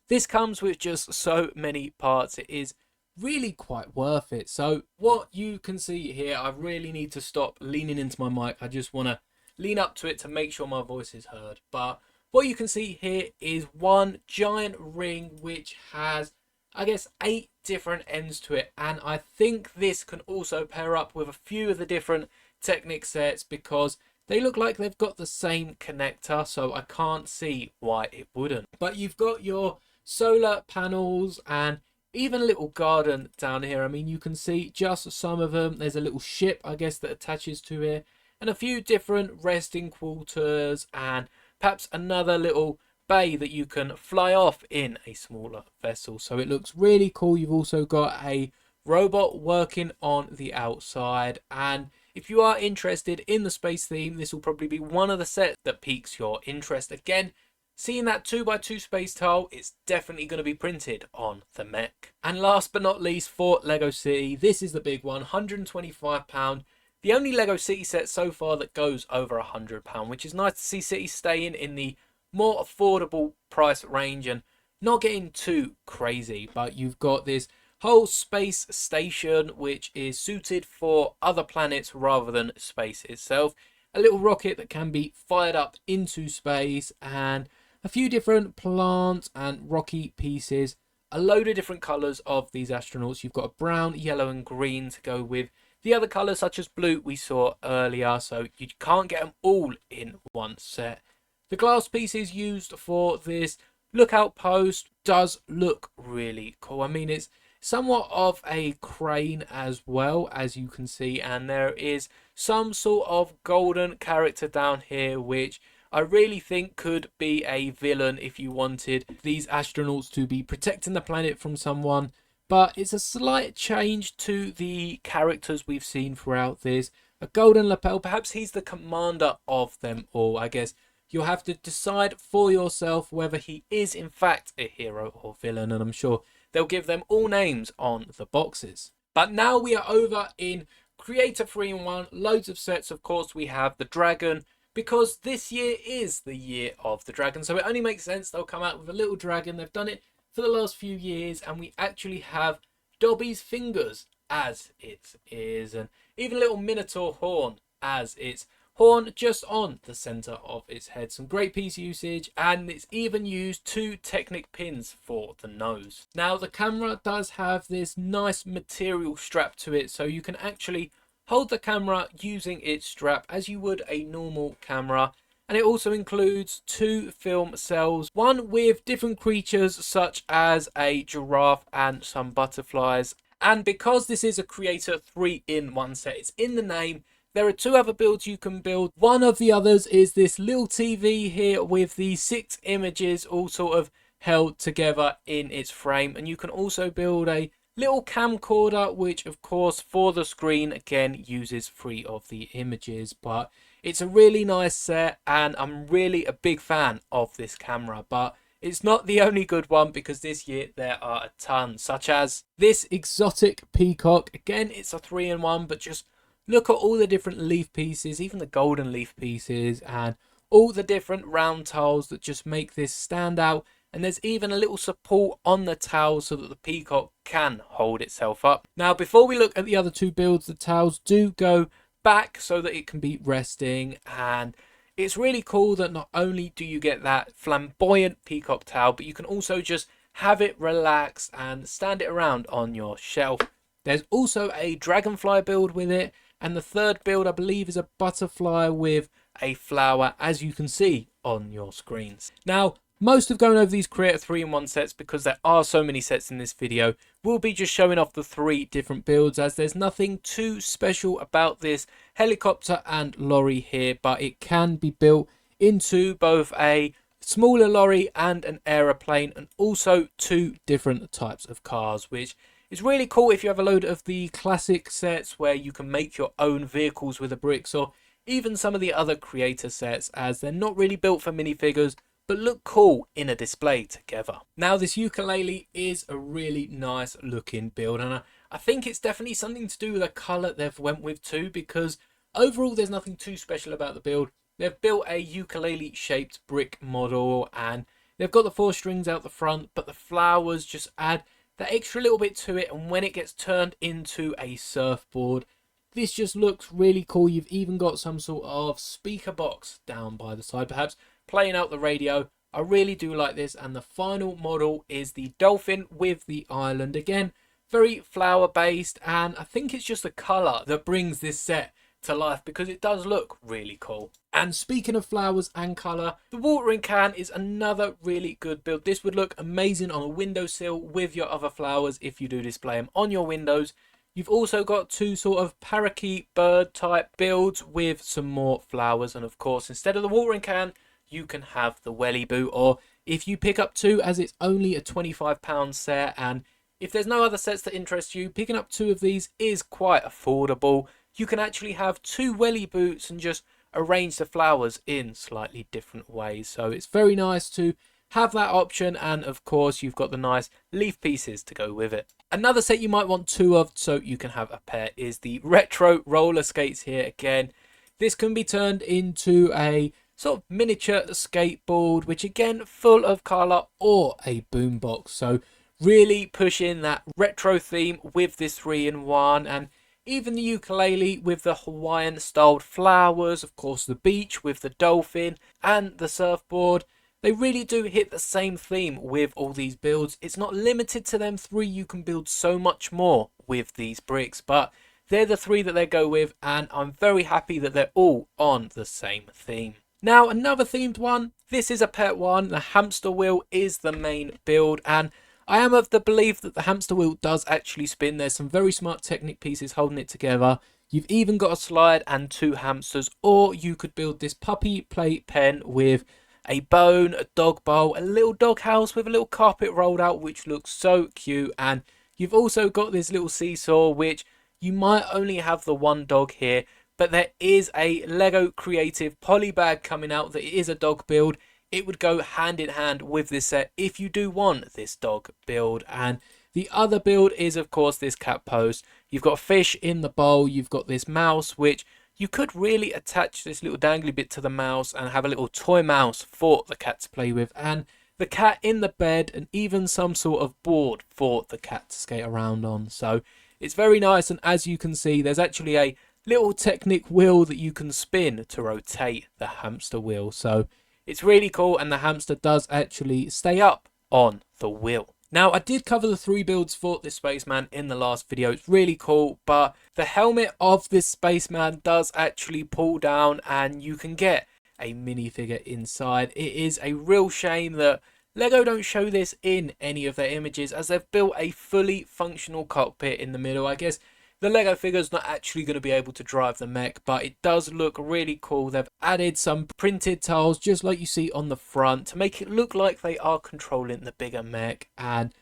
this comes with just so many parts. It is really quite worth it. So what you can see here, I really need to stop leaning into my mic. I just want to lean up to it to make sure my voice is heard. But what you can see here is one giant ring which has, I guess, 8 different ends to it, and I think this can also pair up with a few of the different Technic sets, because they look like they've got the same connector, so I can't see why it wouldn't. But you've got your solar panels and even a little garden down here. I mean, you can see just some of them. There's a little ship, I guess, that attaches to here, and a few different resting quarters, and perhaps another little bay that you can fly off in a smaller vessel. So it looks really cool. You've also got a robot working on the outside, and if you are interested in the space theme, this will probably be one of the sets that piques your interest. Again, seeing that 2x2 space tile, it's definitely going to be printed on the mech. And last but not least, for Lego City, this is the big one, £125. The only Lego City set so far that goes over £100, which is nice to see City staying in the more affordable price range and not getting too crazy. But you've got this whole space station which is suited for other planets rather than space itself. A little rocket that can be fired up into space, and a few different plants and rocky pieces. A load of different colours of these astronauts. You've got a brown, yellow and green to go with the other colours such as blue we saw earlier, so you can't get them all in one set. The glass pieces used for this lookout post does look really cool. I mean, it's somewhat of a crane as well, as you can see, and there is some sort of golden character down here which I really think could be a villain if you wanted these astronauts to be protecting the planet from someone. But it's a slight change to the characters we've seen throughout this. A golden lapel, perhaps he's the commander of them all. I guess you'll have to decide for yourself whether he is in fact a hero or villain, and I'm sure they'll give them all names on the boxes. But now we are over in Creator 3-in-1. Loads of sets, of course. We have the dragon, because this year is the year of the dragon, so it only makes sense they'll come out with a little dragon. They've done it for the last few years, and we actually have Dobby's fingers as its ears, and even a little minotaur horn as its horn just on the center of its head. Some great piece usage, and it's even used 2 Technic pins for the nose. Now the camera does have this nice material strap to it, so you can actually hold the camera using its strap as you would a normal camera. And it also includes 2 film cells, one with different creatures such as a giraffe and some butterflies. And because this is a Creator 3-in-1 set, it's in the name, there are 2 other builds you can build. One of the others is this little TV here with the 6 images all sort of held together in its frame. And you can also build a little camcorder, which of course for the screen again uses 3 of the images. But it's a really nice set, and I'm really a big fan of this camera. But it's not the only good one, because this year there are a ton, such as this exotic peacock. Again, it's a 3-in-1, but just look at all the different leaf pieces, even the golden leaf pieces, and all the different round tiles that just make this stand out. And there's even a little support on the towel so that the peacock can hold itself up. Now, before we look at the other 2 builds, the towels do go back so that it can be resting, and it's really cool that not only do you get that flamboyant peacock towel, but you can also just have it relax and stand it around on your shelf. There's also a dragonfly build with it, and the 3rd build I believe is a butterfly with a flower, as you can see on your screens. Now, most of going over these Creator 3-in-1 sets, because there are so many sets in this video, will be just showing off the 3 different builds, as there's nothing too special about this helicopter and lorry here, but it can be built into both a smaller lorry and an aeroplane, and also 2 different types of cars, which is really cool if you have a load of the classic sets where you can make your own vehicles with the bricks, or even some of the other Creator sets, as they're not really built for minifigures, but look cool in a display together. Now, this ukulele is a really nice looking build, and I think it's definitely something to do with the colour they've went with too, because overall there's nothing too special about the build. They've built a ukulele shaped brick model, and they've got the 4 strings out the front, but the flowers just add that extra little bit to it. And when it gets turned into a surfboard, this just looks really cool. You've even got some sort of speaker box down by the side, perhaps playing out the radio. I really do like this. And the final model is the dolphin with the island. Again, very flower based, and I think it's just the colour that brings this set to life, because it does look really cool. And speaking of flowers and colour, the watering can is another really good build. This would look amazing on a windowsill with your other flowers if you do display them on your windows. You've also got 2 sort of parakeet bird type builds with some more flowers, and of course instead of the watering can you can have the welly boot, or if you pick up 2, as it's only a £25 set, and if there's no other sets that interest you, picking up 2 of these is quite affordable. You can actually have 2 welly boots and just arrange the flowers in slightly different ways. So it's very nice to have that option, and of course you've got the nice leaf pieces to go with it. Another set you might want two of so you can have a pair is the retro roller skates here. Again, this can be turned into a sort of miniature skateboard, which again full of colour, or a boombox. So really pushing that retro theme with this 3-in-1, and even the ukulele with the Hawaiian styled flowers, of course the beach with the dolphin and the surfboard. They really do hit the same theme with all these builds. It's not limited to them three, you can build so much more with these bricks, but they're the three that they go with, and I'm very happy that they're all on the same theme. Now another themed one, this is a pet one. The hamster wheel is the main build, and I am of the belief that the hamster wheel does actually spin. There's some very smart Technic pieces holding it together. You've even got a slide and two hamsters, or you could build this puppy play pen with a bone, a dog bowl, a little dog house with a little carpet rolled out, which looks so cute. And you've also got this little seesaw, which you might only have the one dog here, but there is a Lego Creative poly bag coming out that is a dog build. It would go hand in hand with this set if you do want this dog build. And the other build is of course this cat post. You've got a fish in the bowl, you've got this mouse, which you could really attach this little dangly bit to the mouse and have a little toy mouse for the cat to play with, and the cat in the bed, and even some sort of board for the cat to skate around on. So it's very nice, and as you can see there's actually a little Technic wheel that you can spin to rotate the hamster wheel. So it's really cool, and the hamster does actually stay up on the wheel. Now, I did cover the three builds for this spaceman in the last video. It's really cool, but the helmet of this spaceman does actually pull down, and you can get a minifigure inside. It is a real shame that Lego don't show this in any of their images, as they've built a fully functional cockpit in the middle. I guess the Lego figure's not actually going to be able to drive the mech, but it does look really cool. They've added some printed tiles, just like you see on the front, to make it look like they are controlling the bigger mech. And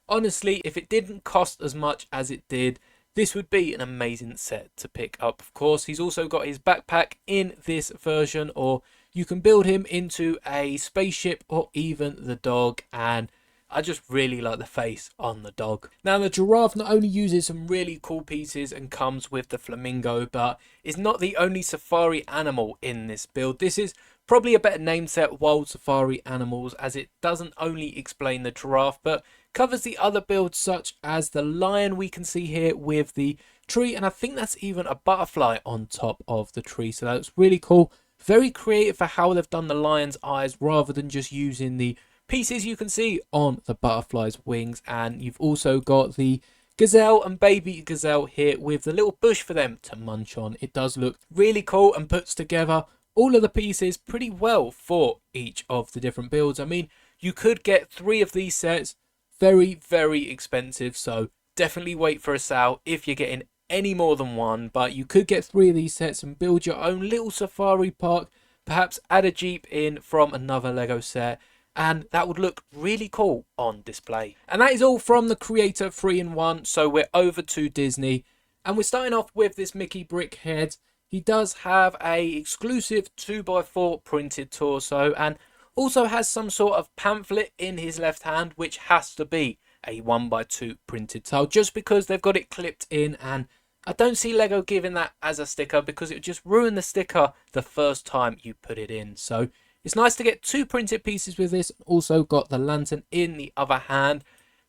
honestly, if it didn't cost as much as it did, this would be an amazing set to pick up. Of course, he's also got his backpack in this version, or you can build him into a spaceship or even the dog, and I just really like the face on the dog. Now, the giraffe not only uses some really cool pieces and comes with the flamingo, but is not the only safari animal in this build. This is probably a better name set, Wild Safari Animals, as it doesn't only explain the giraffe, but covers the other builds such as the lion we can see here with the tree, and I think that's even a butterfly on top of the tree. So that's really cool. Very creative for how they've done the lion's eyes rather than just using the pieces you can see on the butterfly's wings. And you've also got the gazelle and baby gazelle here with the little bush for them to munch on. It does look really cool and puts together all of the pieces pretty well for each of the different builds. I mean, you could get 3 of these sets, very, very expensive, so definitely wait for a sale if you're getting any more than one. But you could get 3 of these sets and build your own little safari park, perhaps add a jeep in from another Lego set, and that would look really cool on display. And that is all from the Creator 3-in-1. So we're over to Disney, and we're starting off with this Mickey brick head. He does have a exclusive 2x4 printed torso, and also has some sort of pamphlet in his left hand, which has to be a 1x2 printed tile, just because they've got it clipped in, and I don't see Lego giving that as a sticker because it would just ruin the sticker the first time you put it in. So it's nice to get 2 printed pieces with this. Also got the lantern in the other hand.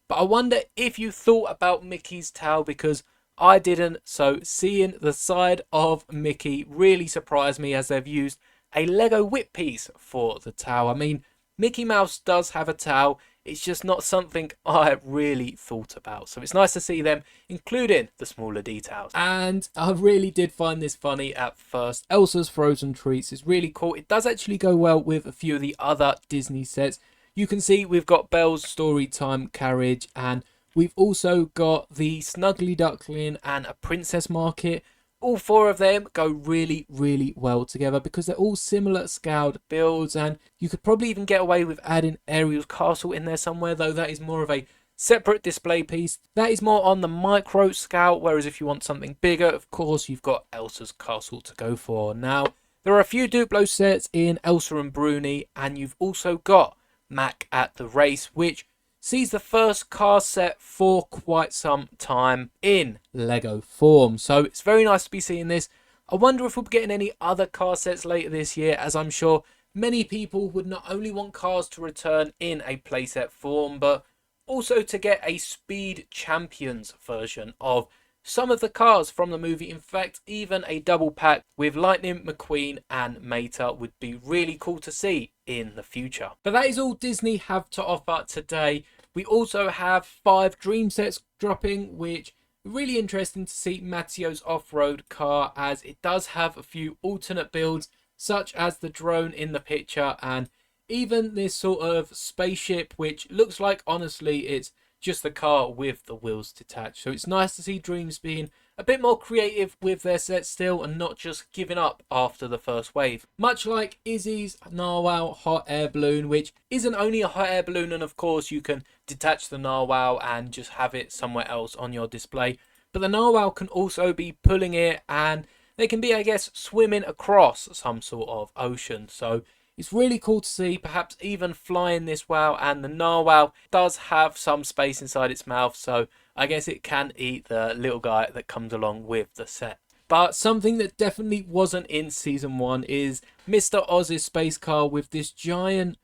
But I wonder if you thought about Mickey's towel, because I didn't. So seeing the side of Mickey really surprised me, as they've used a Lego whip piece for the towel. I mean, Mickey Mouse does have a towel. It's just not something I really thought about. So it's nice to see them including the smaller details. And I really did find this funny at first. Elsa's Frozen Treats is really cool. It does actually go well with a few of the other Disney sets. You can see we've got Belle's Storytime Carriage, and we've also got the Snuggly Duckling and a Princess Market. All 4 of them go really, really well together because they're all similar scaled builds, and you could probably even get away with adding Ariel's castle in there somewhere, though that is more of a separate display piece. That is more on the micro scale, whereas if you want something bigger, of course, you've got Elsa's castle to go for. Now, There are a few Duplo sets in Elsa and Bruni, and you've also got Mack at the Race, which sees the first car set for quite some time in Lego form. So it's very nice to be seeing this. I wonder if we'll be getting any other car sets later this year, as I'm sure many people would not only want cars to return in a playset form, but also to get a Speed Champions version of some of the cars from the movie. In fact, even a double pack with Lightning McQueen and Mater would be really cool to see in the future. But that is all Disney have to offer today. We also have 5 Dream sets dropping, which really interesting to see Matteo's off-road car, as it does have a few alternate builds such as the drone in the picture and even this sort of spaceship, which looks like honestly it's just the car with the wheels detached. So it's nice to see Dreams being a bit more creative with their sets still and not just giving up after the first wave. Much like Izzy's Narwhal hot air balloon, which isn't only a hot air balloon, and of course you can detach the Narwhal and just have it somewhere else on your display. But the Narwhal can also be pulling it, and they can be, I guess, swimming across some sort of ocean. So it's really cool to see, perhaps even flying this WoW, and the Narwhal does have some space inside its mouth, so I guess it can eat the little guy that comes along with the set. But something that definitely wasn't in Season 1 is Mr. Oz's space car with this giant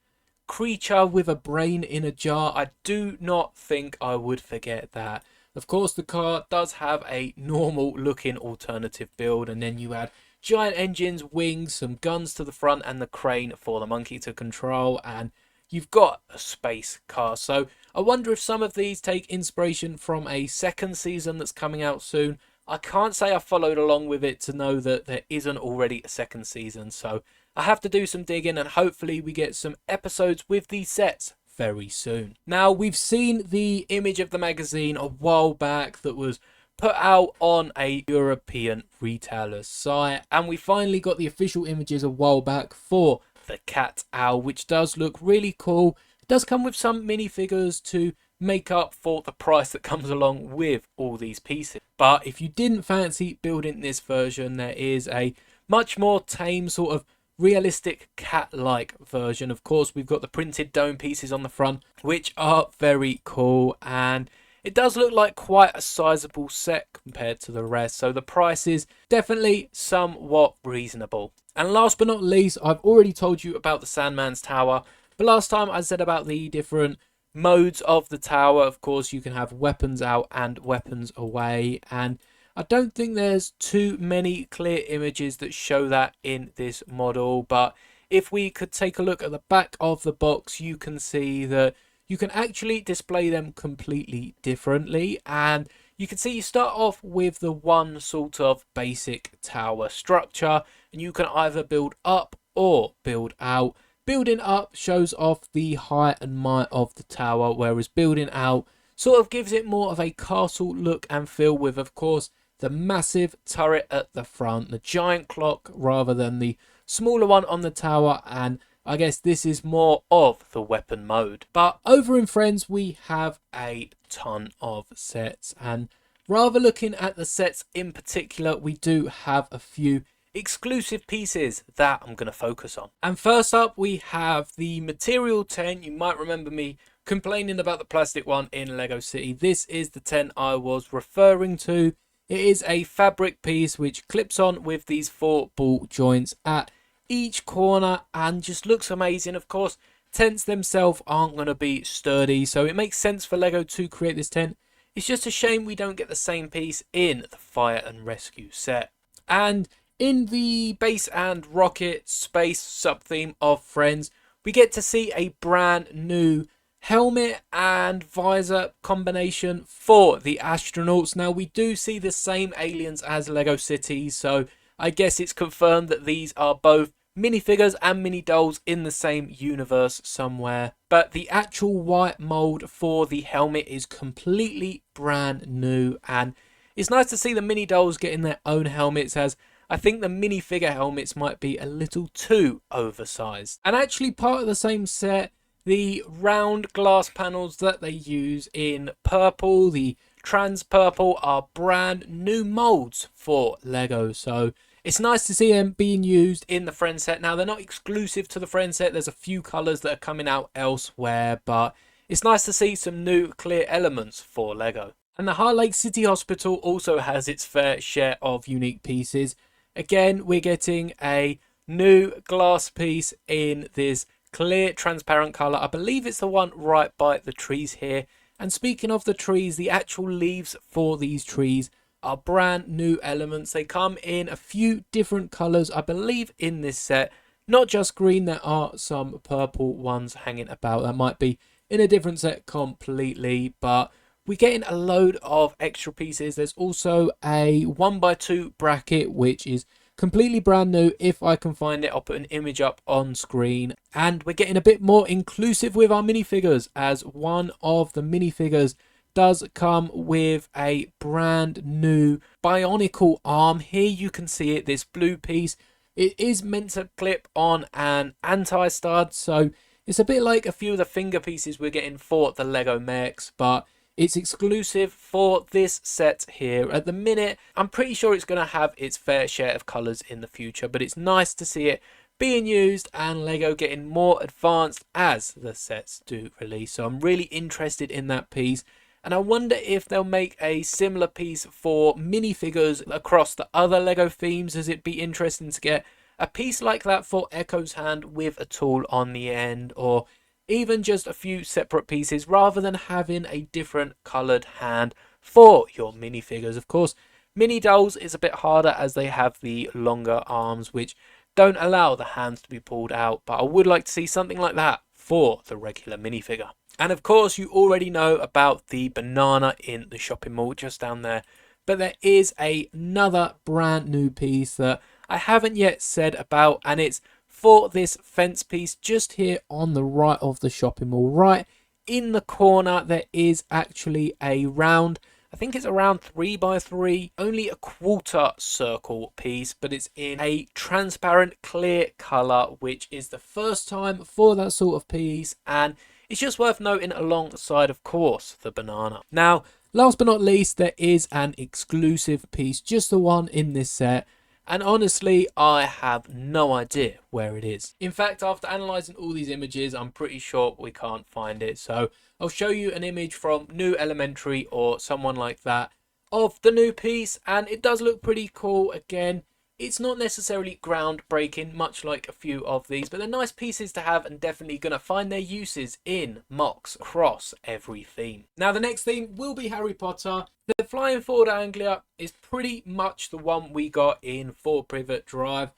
creature with a brain in a jar. I do not think I would forget that. Of course, the car does have a normal looking alternative build, and then you add giant engines, wings, some guns to the front, and the crane for the monkey to control, and you've got a space car. So I wonder if some of these take inspiration from a second season that's coming out soon. I can't say I followed along with it to know that there isn't already a second season, so I have to do some digging, and hopefully we get some episodes with these sets very soon. Now, we've seen the image of the magazine a while back that was put out on a European retailer's site, and we finally got the official images a while back for the Cat Owl, which does look really cool. It does come with some minifigures to make up for the price that comes along with all these pieces. But if you didn't fancy building this version, there is a much more tame sort of realistic cat-like version. Of course, we've got the printed dome pieces on the front, which are very cool, and it does look like quite a sizable set compared to the rest, so the price is definitely somewhat reasonable. And last but not least, I've already told you about the Sandman's Tower, but last time I said about the different modes of the tower. Of course, you can have weapons out and weapons away, and I don't think there's too many clear images that show that in this model, but if we could take a look at the back of the box, you can see that you can actually display them completely differently, and you can see you start off with the one sort of basic tower structure, and you can either build up or build out. Building up shows off the height and might of the tower, whereas building out sort of gives it more of a castle look and feel, with, of course, the massive turret at the front, the giant clock rather than the smaller one on the tower, and I guess this is more of the weapon mode. But over in Friends, we have a ton of sets, and rather looking at the sets in particular, we do have a few exclusive pieces that I'm going to focus on. And first up, we have the Material 10. You might remember me complaining about the plastic one in Lego City. This is the 10 I was referring to. It is a fabric piece which clips on with these 4 ball joints at each corner and just looks amazing. Of course, tents themselves aren't going to be sturdy, so it makes sense for Lego to create this tent. It's just a shame we don't get the same piece in the Fire and Rescue set. And in the base and rocket space sub-theme of Friends, we get to see a brand new helmet and visor combination for the astronauts. Now, we do see the same aliens as Lego City, so I guess it's confirmed that these are both minifigures and mini dolls in the same universe somewhere. But the actual white mold for the helmet is completely brand new, and it's nice to see the mini dolls getting their own helmets, as I think the minifigure helmets might be a little too oversized. And actually part of the same set, the round glass panels that they use in purple, the trans purple, are brand new molds for Lego. So it's nice to see them being used in the Friend set. Now, they're not exclusive to the Friend set. There's a few colours that are coming out elsewhere, but it's nice to see some new clear elements for LEGO. And the Heart Lake City Hospital also has its fair share of unique pieces. Again, we're getting a new glass piece in this clear transparent colour. I believe it's the one right by the trees here. And speaking of the trees, the actual leaves for these trees are brand new elements. They come in a few different colours, I believe, in this set. Not just green, there are some purple ones hanging about. That might be in a different set completely, but we're getting a load of extra pieces. There's also a 1x2 bracket, which is completely brand new. If I can find it, I'll put an image up on screen. And we're getting a bit more inclusive with our minifigures, as one of the minifigures does come with a brand new bionicle arm. Here you can see it, this blue piece. It is meant to clip on an anti-stud, so it's a bit like a few of the finger pieces we're getting for the LEGO mechs, but it's exclusive for this set here. At the minute, I'm pretty sure it's going to have its fair share of colours in the future, but it's nice to see it being used and LEGO getting more advanced as the sets do release. So I'm really interested in that piece. And I wonder if they'll make a similar piece for minifigures across the other LEGO themes, as it'd be interesting to get a piece like that for Echo's hand with a tool on the end, or even just a few separate pieces rather than having a different coloured hand for your minifigures. Of course, mini dolls is a bit harder as they have the longer arms, which don't allow the hands to be pulled out, but I would like to see something like that for the regular minifigure. And of course, you already know about the banana in the shopping mall just down there, but there is another brand new piece that I haven't yet said about, and it's for this fence piece just here on the right of the shopping mall. Right in the corner, there is actually a round, I think it's around 3x3, only a quarter circle piece, but it's in a transparent clear colour, which is the first time for that sort of piece, and it's just worth noting alongside, of course, the banana. Now, last but not least, there is an exclusive piece, just the one in this set. And honestly, I have no idea where it is. In fact, after analysing all these images, I'm pretty sure we can't find it. So I'll show you an image from New Elementary or someone like that of the new piece. And it does look pretty cool. Again, it's not necessarily groundbreaking, much like a few of these, but they're nice pieces to have and definitely going to find their uses in mocks across every theme. Now, the next theme will be Harry Potter. The Flying Forward Anglia is pretty much the one we got in Fort Privet Drive.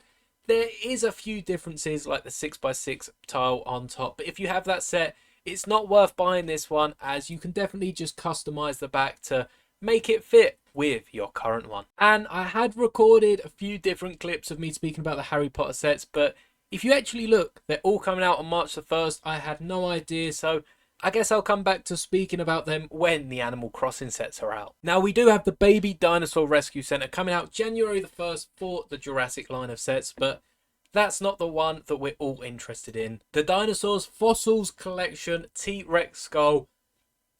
There is a few differences, like the 6x6 tile on top, but if you have that set, it's not worth buying this one, as you can definitely just customize the back to make it fit with your current one. And I had recorded a few different clips of me speaking about the Harry Potter sets, but if you actually look, they're all coming out on March the 1st. I had no idea, so I guess I'll come back to speaking about them when the Animal Crossing sets are out. Now, we do have the Baby Dinosaur Rescue Centre coming out January the 1st for the Jurassic line of sets, but that's not the one that we're all interested in. The Dinosaurs Fossils Collection T-Rex Skull.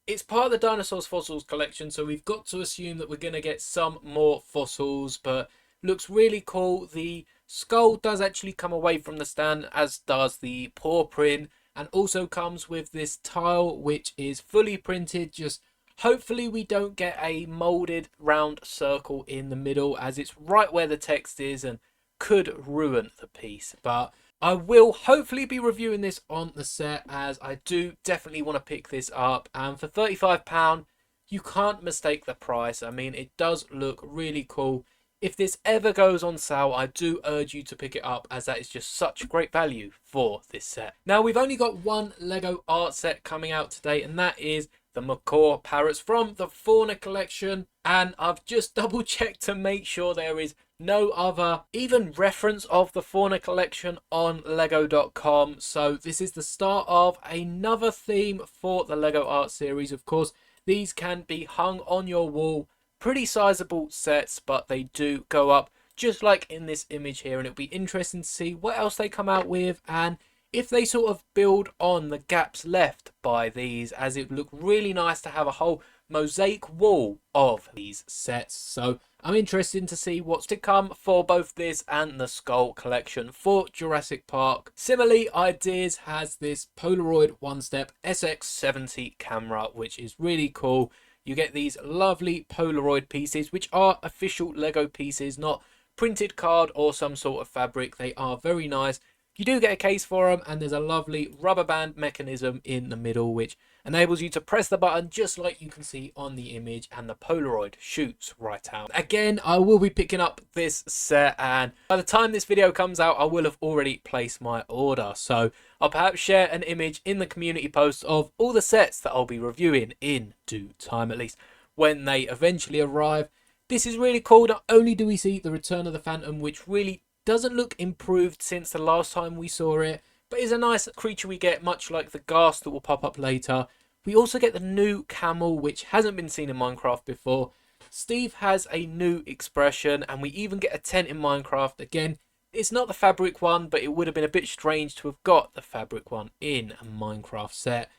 It's part of the Dinosaurs Fossils collection, so we've got to assume that we're going to get some more fossils, but looks really cool. The skull does actually come away from the stand, as does the paw print, and also comes with this tile, which is fully printed. Just hopefully we don't get a molded round circle in the middle, as it's right where the text is and could ruin the piece. But I will hopefully be reviewing this on the set, as I do definitely want to pick this up. And for £35, you can't mistake the price. I mean, it does look really cool. If this ever goes on sale, I do urge you to pick it up, as that is just such great value for this set. Now, we've only got one LEGO art set coming out today, and that is the Macaw Parrots from the Fauna collection. And I've just double checked to make sure there is no other even reference of the Fauna collection on lego.com. So this is the start of another theme for the LEGO art series. Of course, these can be hung on your wall. Pretty sizable sets, but they do go up just like in this image here, and it'll be interesting to see what else they come out with and if they sort of build on the gaps left by these, as it would look really nice to have a whole mosaic wall of these sets. So I'm interested to see what's to come for both this and the Skull collection for Jurassic Park. Similarly, Ideas has this Polaroid one-step SX70 camera, which is really cool. You get these lovely Polaroid pieces, which are official Lego pieces, not printed card or some sort of fabric. They are very nice. You do get a case for them, and there's a lovely rubber band mechanism in the middle, which enables you to press the button just like you can see on the image, and the Polaroid shoots right out. Again, I will be picking up this set, and by the time this video comes out, I will have already placed my order. So I'll perhaps share an image in the community post of all the sets that I'll be reviewing in due time, at least when they eventually arrive. This is really cool. Not only do we see the return of the Phantom, which really doesn't look improved since the last time we saw it, but is a nice creature we get, much like the Ghast that will pop up later. We also get the new camel, which hasn't been seen in Minecraft before. Steve has a new expression, and we even get a tent in Minecraft. Again, it's not the fabric one, but it would have been a bit strange to have got the fabric one in a Minecraft set.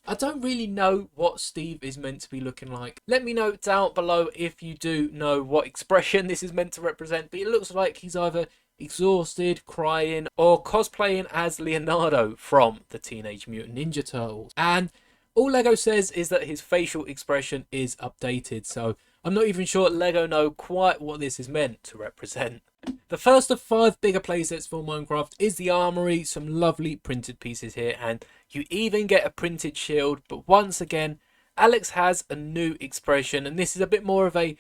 I don't really know what Steve is meant to be looking like. Let me know down below if you do know what expression this is meant to represent, but it looks like he's either exhausted, crying, or cosplaying as Leonardo from the Teenage Mutant Ninja Turtles. And all Lego says is that his facial expression is updated, so I'm not even sure Lego know quite what this is meant to represent. The first of 5 bigger playsets for Minecraft is the Armory. Some lovely printed pieces here, and you even get a printed shield. But once again, Alex has a new expression, and this is a bit more of a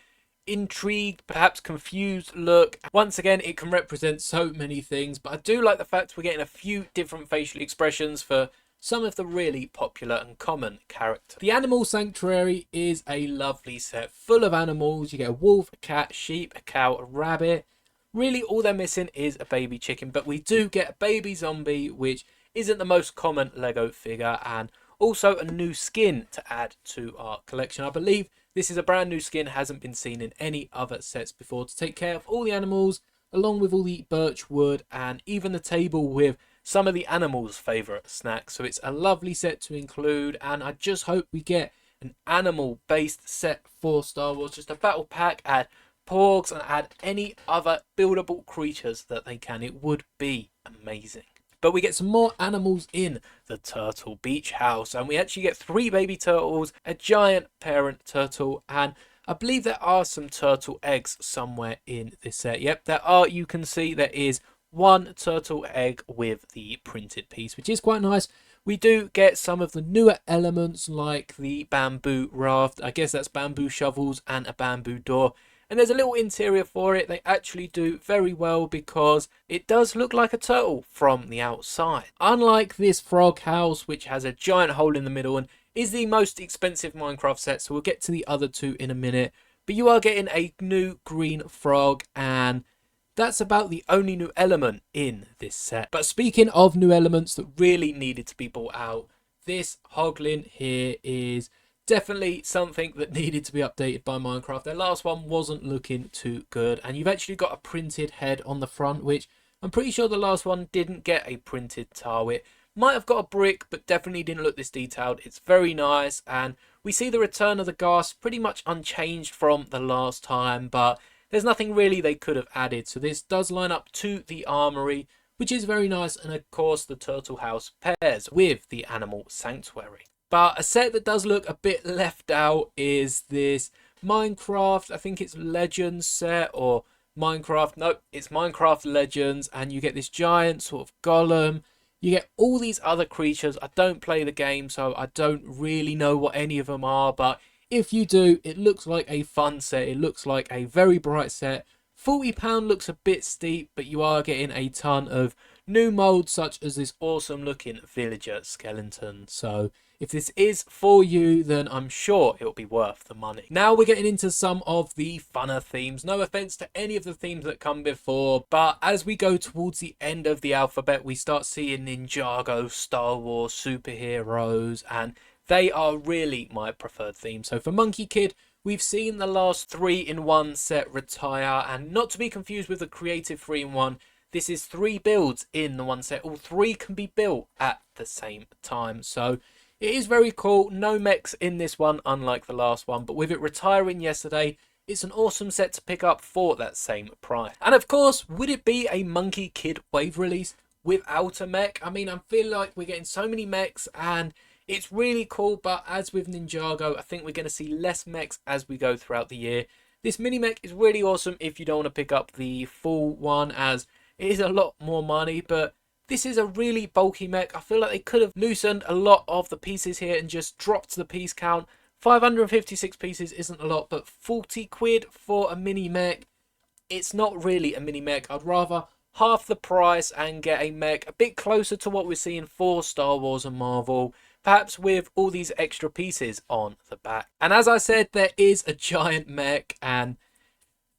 intrigued, perhaps confused look. Once again, it can represent so many things, but I do like the fact we're getting a few different facial expressions for some of the really popular and common characters. The Animal Sanctuary is a lovely set full of animals. You get a wolf, a cat, sheep, a cow, a rabbit. Really, all they're missing is a baby chicken, but we do get a baby zombie, which isn't the most common Lego figure, and also a new skin to add to our collection. I believe this is a brand new skin, hasn't been seen in any other sets before, to take care of all the animals, along with all the birch wood and even the table with some of the animals' favourite snacks. So it's a lovely set to include, and I just hope we get an animal-based set for Star Wars. Just a battle pack, add Porgs, and add any other buildable creatures that they can. It would be amazing. But we get some more animals in the Turtle Beach House, and we actually get 3 baby turtles, a giant parent turtle, and I believe there are some turtle eggs somewhere in this set. Yep, there are. You can see there is 1 turtle egg with the printed piece, which is quite nice. We do get some of the newer elements like the bamboo raft. I guess that's bamboo shovels and a bamboo door. And there's a little interior for it. They actually do very well because it does look like a turtle from the outside. Unlike this frog house, which has a giant hole in the middle and is the most expensive Minecraft set, so we'll get to the other 2 in a minute. But you are getting a new green frog, and that's about the only new element in this set. But speaking of new elements that really needed to be brought out, this hoglin here is definitely something that needed to be updated by Minecraft. Their last one wasn't looking too good, and you've actually got a printed head on the front, which I'm pretty sure the last one didn't get a printed target. Might have got a brick, but definitely didn't look this detailed. It's very nice, and we see the return of the Ghast pretty much unchanged from the last time, but there's nothing really they could have added. So this does line up to the Armory, which is very nice, and of course the Turtle House pairs with the Animal Sanctuary. But a set that does look a bit left out is this Minecraft, I think it's Legends set, or Minecraft, nope, it's Minecraft Legends, and you get this giant sort of golem. You get all these other creatures. I don't play the game, so I don't really know what any of them are, but if you do, it looks like a fun set. It looks like a very bright set. £40 looks a bit steep, but you are getting a ton of new molds, such as this awesome looking villager skeleton. So if this is for you, then I'm sure it'll be worth the money. Now we're getting into some of the funner themes. No offense to any of the themes that come before, but as we go towards the end of the alphabet, we start seeing Ninjago, Star Wars, superheroes, and they are really my preferred theme. So for Monkey Kid, we've seen the last 3-in-1 set retire, and not to be confused with the creative 3-in-1, this is 3 builds in the one set. All 3 can be built at the same time. So it is very cool. No mechs in this one, unlike the last one, but with it retiring yesterday, it's an awesome set to pick up for that same price. And of course, would it be a Monkey Kid wave release without a mech? I mean, I feel like we're getting so many mechs and it's really cool, but as with Ninjago, I think we're going to see less mechs as we go throughout the year. This mini mech is really awesome if you don't want to pick up the full one, as it is a lot more money, but this is a really bulky mech. I feel like they could have loosened a lot of the pieces here and just dropped the piece count. 556 pieces isn't a lot, but 40 quid for a mini mech, it's not really a mini mech. I'd rather half the price and get a mech a bit closer to what we're seeing for Star Wars and Marvel, perhaps with all these extra pieces on the back. And as I said, there is a giant mech, and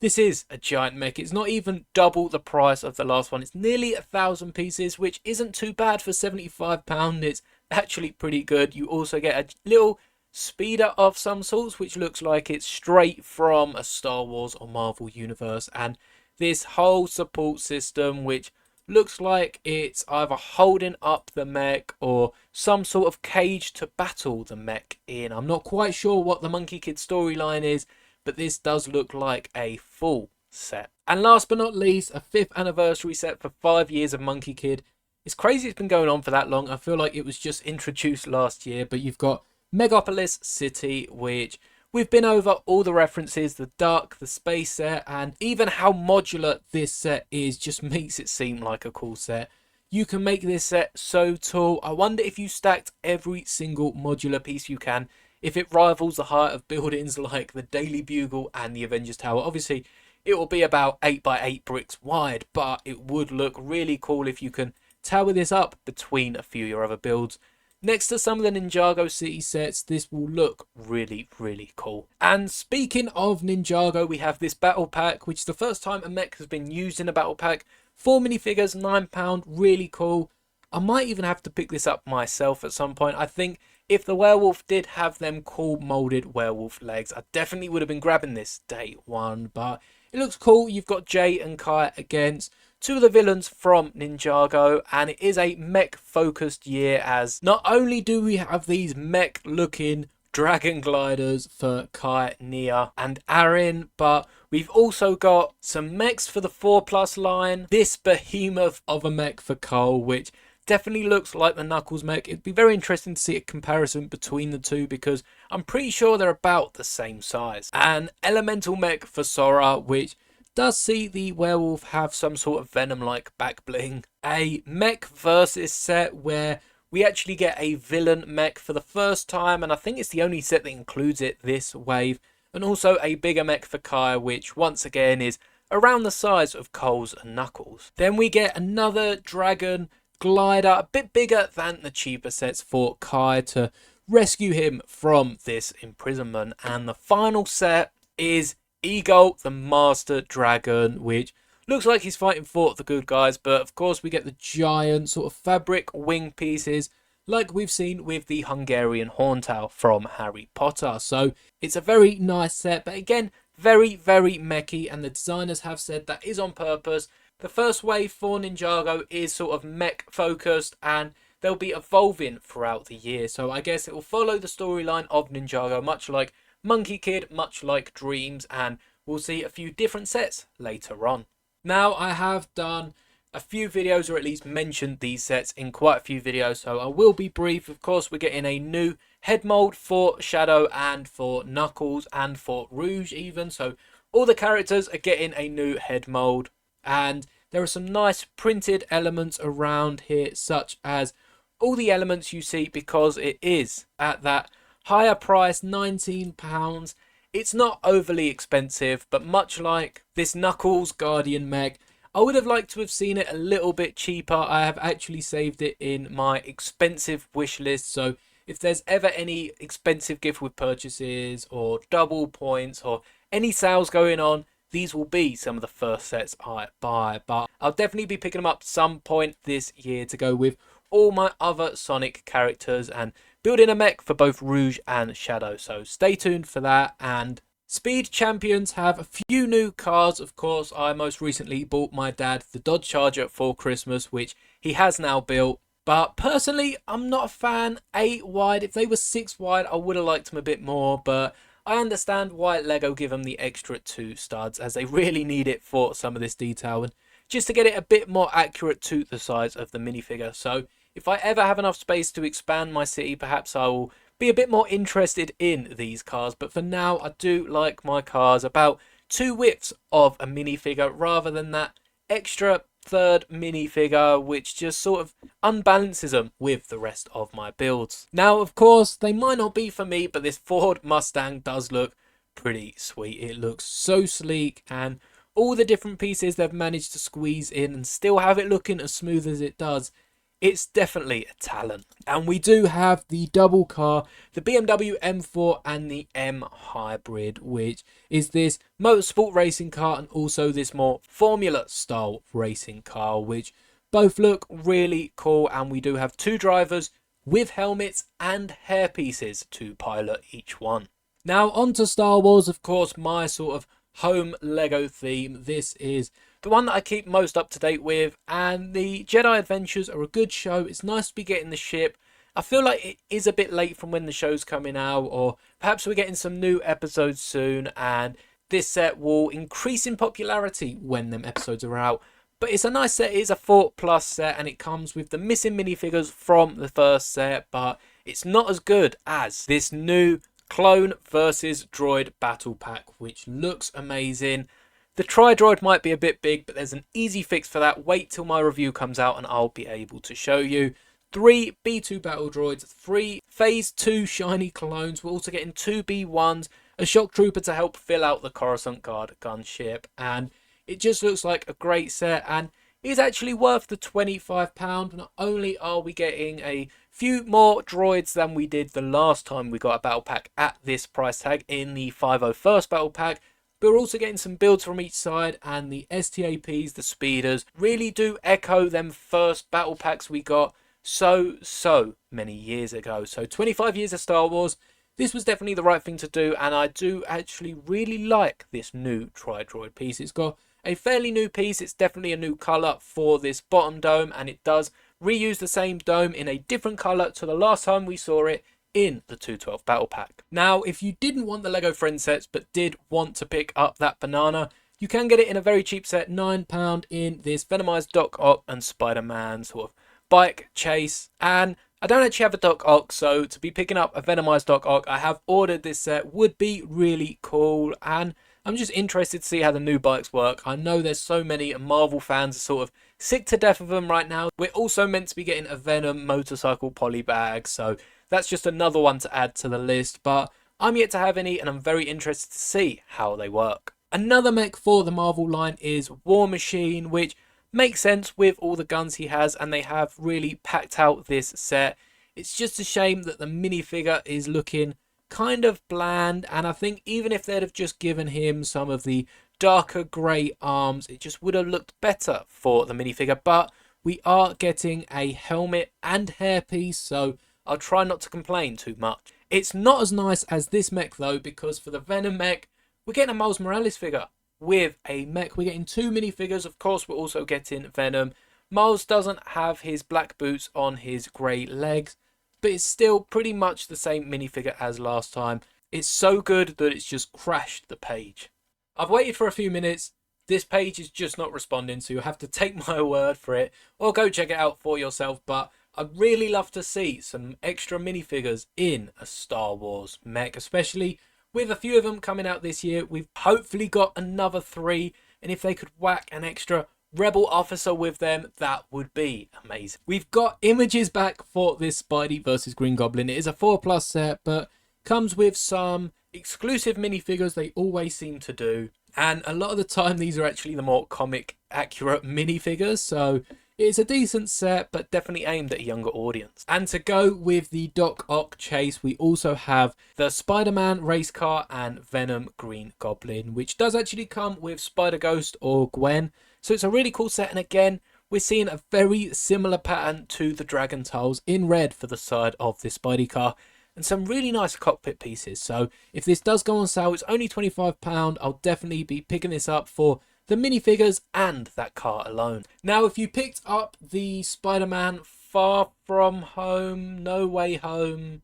this is a giant mech. It's not even double the price of the last one. It's nearly 1,000 pieces, which isn't too bad for £75. It's actually pretty good. You also get a little speeder of some sorts, which looks like it's straight from a Star Wars or Marvel universe. And this whole support system, which looks like it's either holding up the mech or some sort of cage to battle the mech in. I'm not quite sure what the Monkey Kid storyline is, but this does look like a full set. And last but not least, a 5th anniversary set for 5 years of Monkey Kid. It's crazy it's been going on for that long. I feel like it was just introduced last year, but you've got Megapolis City, which we've been over all the references, the duck, the space set, and even how modular this set is just makes it seem like a cool set. You can make this set so tall. I wonder if you stacked every single modular piece you can, if it rivals the height of buildings like the Daily Bugle and the Avengers Tower. Obviously, it will be about 8 by 8 bricks wide, but it would look really cool if you can tower this up between a few of your other builds. Next to some of the Ninjago City sets, this will look really, really cool. And speaking of Ninjago, we have this battle pack, which is the first time a mech has been used in a battle pack. 4 minifigures, £9, really cool. I might even have to pick this up myself at some point. I think if the werewolf did have them cool molded werewolf legs, I definitely would have been grabbing this day one. But it looks cool. You've got Jay and Kai against two of the villains from Ninjago, and it is a mech focused year, as not only do we have these mech looking dragon gliders for Kai, Nia and Aaron, but we've also got some mechs for the 4+ line, this behemoth of a mech for Cole, which definitely looks like the Knuckles mech. It'd be very interesting to see a comparison between the two, because I'm pretty sure they're about the same size. An elemental mech for Sora, which does see the werewolf have some sort of venom-like back bling. A mech versus set where we actually get a villain mech for the first time, and I think it's the only set that includes it this wave. And also a bigger mech for Kai, which once again is around the size of Cole's and Knuckles. Then we get another dragon glider, a bit bigger than the cheaper sets for Kai to rescue him from this imprisonment. And the final set is Eagle, the Master Dragon, which looks like he's fighting for the good guys, but of course we get the giant sort of fabric wing pieces like we've seen with the Hungarian Horntail from Harry Potter. So it's a very nice set, but again, very, very mechy, and the designers have said that is on purpose. The first wave for Ninjago is sort of mech focused, and they'll be evolving throughout the year. So I guess it will follow the storyline of Ninjago, much like Monkey Kid, much like Dreams, and we'll see a few different sets later on. Now, I have done a few videos, or at least mentioned these sets in quite a few videos, so I will be brief. Of course, we're getting a new head mold for Shadow and for Knuckles and for Rouge even, so all the characters are getting a new head mold. And there are some nice printed elements around here, such as all the elements you see, because it is at that higher price, £19. It's not overly expensive, but much like this Knuckles Guardian mech, I would have liked to have seen it a little bit cheaper. I have actually saved it in my expensive wish list, so if there's ever any expensive gift with purchases or double points or any sales going on, these will be some of the first sets I buy. But I'll definitely be picking them up some point this year to go with all my other Sonic characters and building a mech for both Rouge and Shadow. So stay tuned for that. And Speed Champions have a few new cars. Of course, I most recently bought my dad the Dodge Charger for Christmas, which he has now built. But personally, I'm not a fan. 8 wide. If they were 6 wide, I would have liked them a bit more. But I understand why Lego give them the extra 2 studs, as they really need it for some of this detail. And just to get it a bit more accurate to the size of the minifigure. So if I ever have enough space to expand my city, perhaps I will be a bit more interested in these cars. But for now, I do like my cars about 2 widths of a minifigure rather than that extra third minifigure, which just sort of unbalances them with the rest of my builds. Now, of course, they might not be for me, but this Ford Mustang does look pretty sweet. It looks so sleek, and all the different pieces they've managed to squeeze in and still have it looking as smooth as it does. It's definitely a talent. And we do have the double car, the BMW M4 and the M Hybrid, which is this motorsport racing car and also this more Formula style racing car, which both look really cool. And we do have 2 drivers with helmets and hairpieces to pilot each one. Now on to Star Wars, of course, my sort of home Lego theme. This is the one that I keep most up to date with, and the Jedi Adventures are a good show. It's nice to be getting the ship. I feel like it is a bit late from when the show's coming out, or perhaps we're getting some new episodes soon, and this set will increase in popularity when them episodes are out. But it's a nice set. It is a 4+ set, and it comes with the missing minifigures from the first set, but it's not as good as this new Clone versus Droid Battle Pack, which looks amazing. The Tri-Droid might be a bit big, but there's an easy fix for that. Wait till my review comes out and I'll be able to show you. 3 B2 battle droids, 3 Phase 2 shiny clones. We're also getting 2 B1s, a shock trooper to help fill out the Coruscant Guard gunship. And it just looks like a great set and is actually worth the £25. Not only are we getting a few more droids than we did the last time we got a battle pack at this price tag in the 501st battle pack, but we're also getting some builds from each side, and the STAPs, the speeders, really do echo them first battle packs we got so many years ago. So 25 years of Star Wars, this was definitely the right thing to do, and I do actually really like this new Tri-Droid piece. It's got a fairly new piece. It's definitely a new colour for this bottom dome, and it does reuse the same dome in a different colour to the last time we saw it in the 212 battle pack. Now, if you didn't want the Lego Friends sets but did want to pick up that banana, you can get it in a very cheap set, £9 in this Venomized Doc Ock and Spider-Man sort of bike chase. And I don't actually have a Doc Ock, so to be picking up a Venomized Doc Ock, I have ordered this set, would be really cool. And I'm just interested to see how the new bikes work. I know there's so many Marvel fans are sort of sick to death of them right now. We're also meant to be getting a Venom motorcycle poly bag, so that's just another one to add to the list, but I'm yet to have any and I'm very interested to see how they work. Another mech for the Marvel line is War Machine, which makes sense with all the guns he has, and they have really packed out this set. It's just a shame that the minifigure is looking kind of bland, and I think even if they'd have just given him some of the darker grey arms, it just would have looked better for the minifigure. But we are getting a helmet and hairpiece, so I'll try not to complain too much. It's not as nice as this mech though, because for the Venom mech, we're getting a Miles Morales figure with a mech. We're getting 2 minifigures. Of course, we're also getting Venom. Miles doesn't have his black boots on his grey legs, but it's still pretty much the same minifigure as last time. It's so good that it's just crashed the page. I've waited for a few minutes. This page is just not responding, so you'll have to take my word for it or go check it out for yourself. But I'd really love to see some extra minifigures in a Star Wars mech, especially with a few of them coming out this year. We've hopefully got another 3, and if they could whack an extra Rebel officer with them, that would be amazing. We've got images back for this Spidey versus Green Goblin. It is a 4+ set, but comes with some exclusive minifigures. They always seem to do, and a lot of the time these are actually the more comic accurate minifigures, so it's a decent set, but definitely aimed at a younger audience. And to go with the Doc Ock chase, we also have the Spider-Man race car and Venom Green Goblin, which does actually come with Spider-Ghost or Gwen. So it's a really cool set, and again, we're seeing a very similar pattern to the Dragon Tiles in red for the side of this Spidey car, and some really nice cockpit pieces. So if this does go on sale, it's only £25. I'll definitely be picking this up for the minifigures and that car alone. Now, if you picked up the Spider-Man Far From Home, No Way Home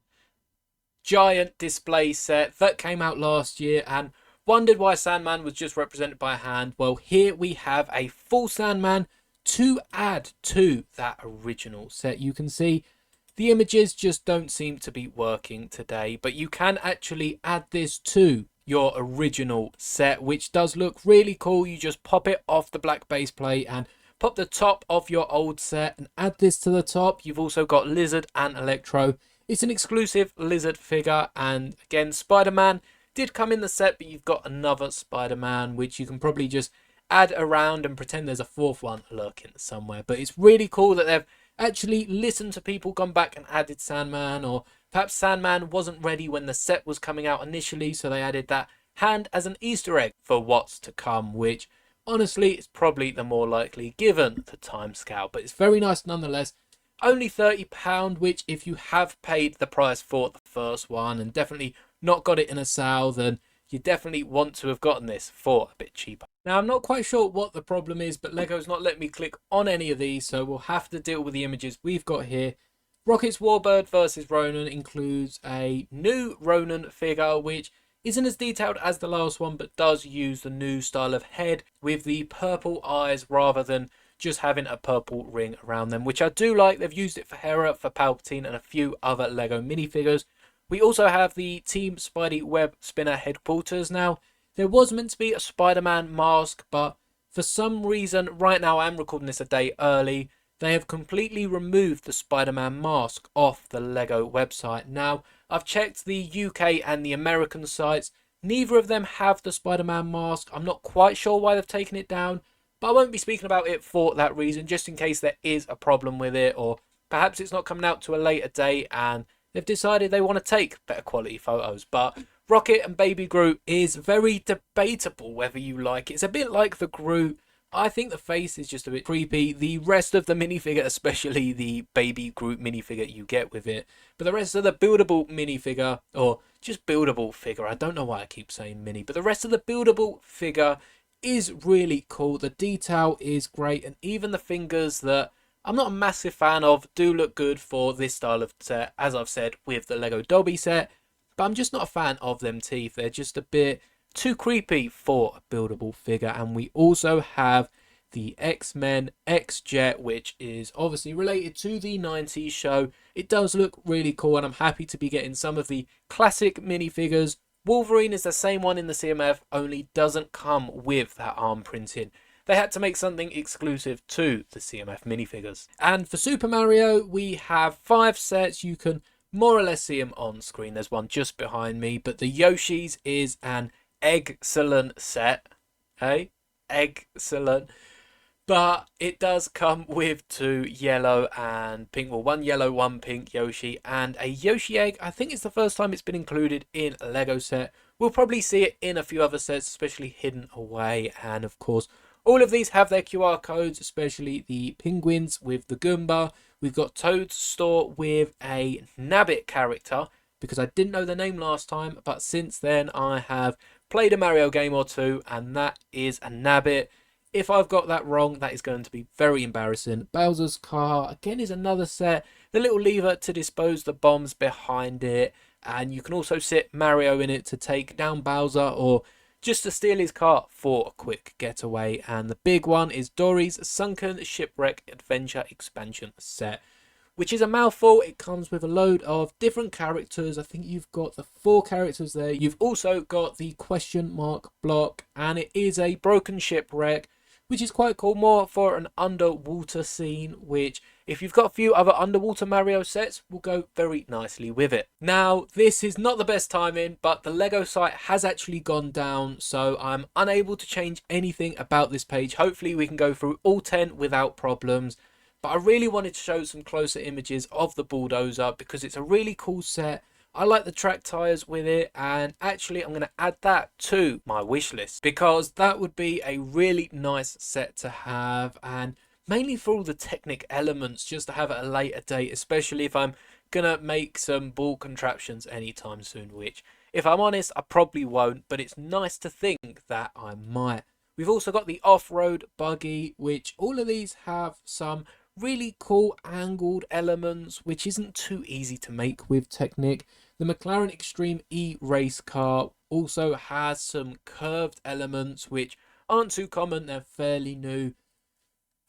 giant display set that came out last year and wondered why Sandman was just represented by a hand. Well, here we have a full Sandman to add to that original set. You can see the images just don't seem to be working today, but you can actually add this to your original set, which does look really cool. You just pop it off the black base plate and pop the top of your old set and add this to the top. You've also got Lizard and Electro. It's an exclusive Lizard figure, and again, Spider-Man did come in the set, but you've got another Spider-Man, which you can probably just add around and pretend there's a fourth one lurking somewhere. But it's really cool that they've actually listened to people, gone back and added Sandman, or perhaps Sandman wasn't ready when the set was coming out initially, so they added that hand as an Easter egg for what's to come, which honestly is probably the more likely given the timescale. But it's very nice nonetheless. Only £30, which if you have paid the price for the first one and definitely not got it in a sale, then you definitely want to have gotten this for a bit cheaper. Now, I'm not quite sure what the problem is, but Lego's not letting me click on any of these, so we'll have to deal with the images we've got here. Rocket's Warbird versus Ronan includes a new Ronan figure, which isn't as detailed as the last one, but does use the new style of head with the purple eyes rather than just having a purple ring around them, which I do like. They've used it for Hera, for Palpatine, and a few other Lego minifigures. We also have the Team Spidey Web Spinner headquarters. Now, there was meant to be a Spider-Man mask, but for some reason, right now I'm recording this a day early, they have completely removed the Spider-Man mask off the Lego website. Now, I've checked the UK and the American sites. Neither of them have the Spider-Man mask. I'm not quite sure why they've taken it down, but I won't be speaking about it for that reason, just in case there is a problem with it, or perhaps it's not coming out to a later date and they've decided they want to take better quality photos. But Rocket and Baby Groot is very debatable whether you like it. It's a bit like the Groot. I think the face is just a bit creepy. The rest of the minifigure, especially the Baby Groot minifigure you get with it, but the rest of the buildable minifigure, or just buildable figure, I don't know why I keep saying mini, but the rest of the buildable figure is really cool. The detail is great, and even the fingers that I'm not a massive fan of do look good for this style of set, as I've said with the Lego Dobby set, but I'm just not a fan of them teeth. They're just a bit too creepy for a buildable figure. And we also have the X-Men X-Jet, which is obviously related to the 90s show. It does look really cool, and I'm happy to be getting some of the classic minifigures. Wolverine is the same one in the CMF, only doesn't come with that arm printing. They had to make something exclusive to the CMF minifigures. And for Super Mario, we have 5 sets. You can more or less see them on screen. There's one just behind me, but the Yoshi's is an excellent set. Hey, excellent. But it does come with 2 yellow and pink, well, 1 yellow, 1 pink Yoshi, and a Yoshi egg. I think it's the first time it's been included in a Lego set. We'll probably see it in a few other sets, especially hidden away. And of course, all of these have their QR codes, especially the penguins with the Goomba. We've got Toad's store with a Nabbit character, because I didn't know the name last time, but since then I have played a Mario game or two, and that is a Nabbit. If I've got that wrong, that is going to be very embarrassing. Bowser's car, again, is another set. The little lever to dispose the bombs behind it, and you can also sit Mario in it to take down Bowser, or just to steal his car for a quick getaway. And the big one is Dory's Sunken Shipwreck Adventure Expansion set, which is a mouthful. It comes with a load of different characters. I think you've got the 4 characters there. You've also got the question mark block, and it is a broken shipwreck, which is quite cool, more for an underwater scene, which, if you've got a few other underwater Mario sets, will go very nicely with it. Now, this is not the best timing, but the Lego site has actually gone down, so I'm unable to change anything about this page. Hopefully we can go through all 10 without problems. But I really wanted to show some closer images of the Bulldozer because it's a really cool set. I like the track tyres with it, and actually I'm going to add that to my wish list because that would be a really nice set to have, and mainly for all the Technic elements, just to have at a later date, especially if I'm going to make some ball contraptions anytime soon, which, if I'm honest, I probably won't, but it's nice to think that I might. We've also got the off-road buggy, which all of these have some really cool angled elements, which isn't too easy to make with Technic. The McLaren Extreme E race car also has some curved elements, which aren't too common, they're fairly new.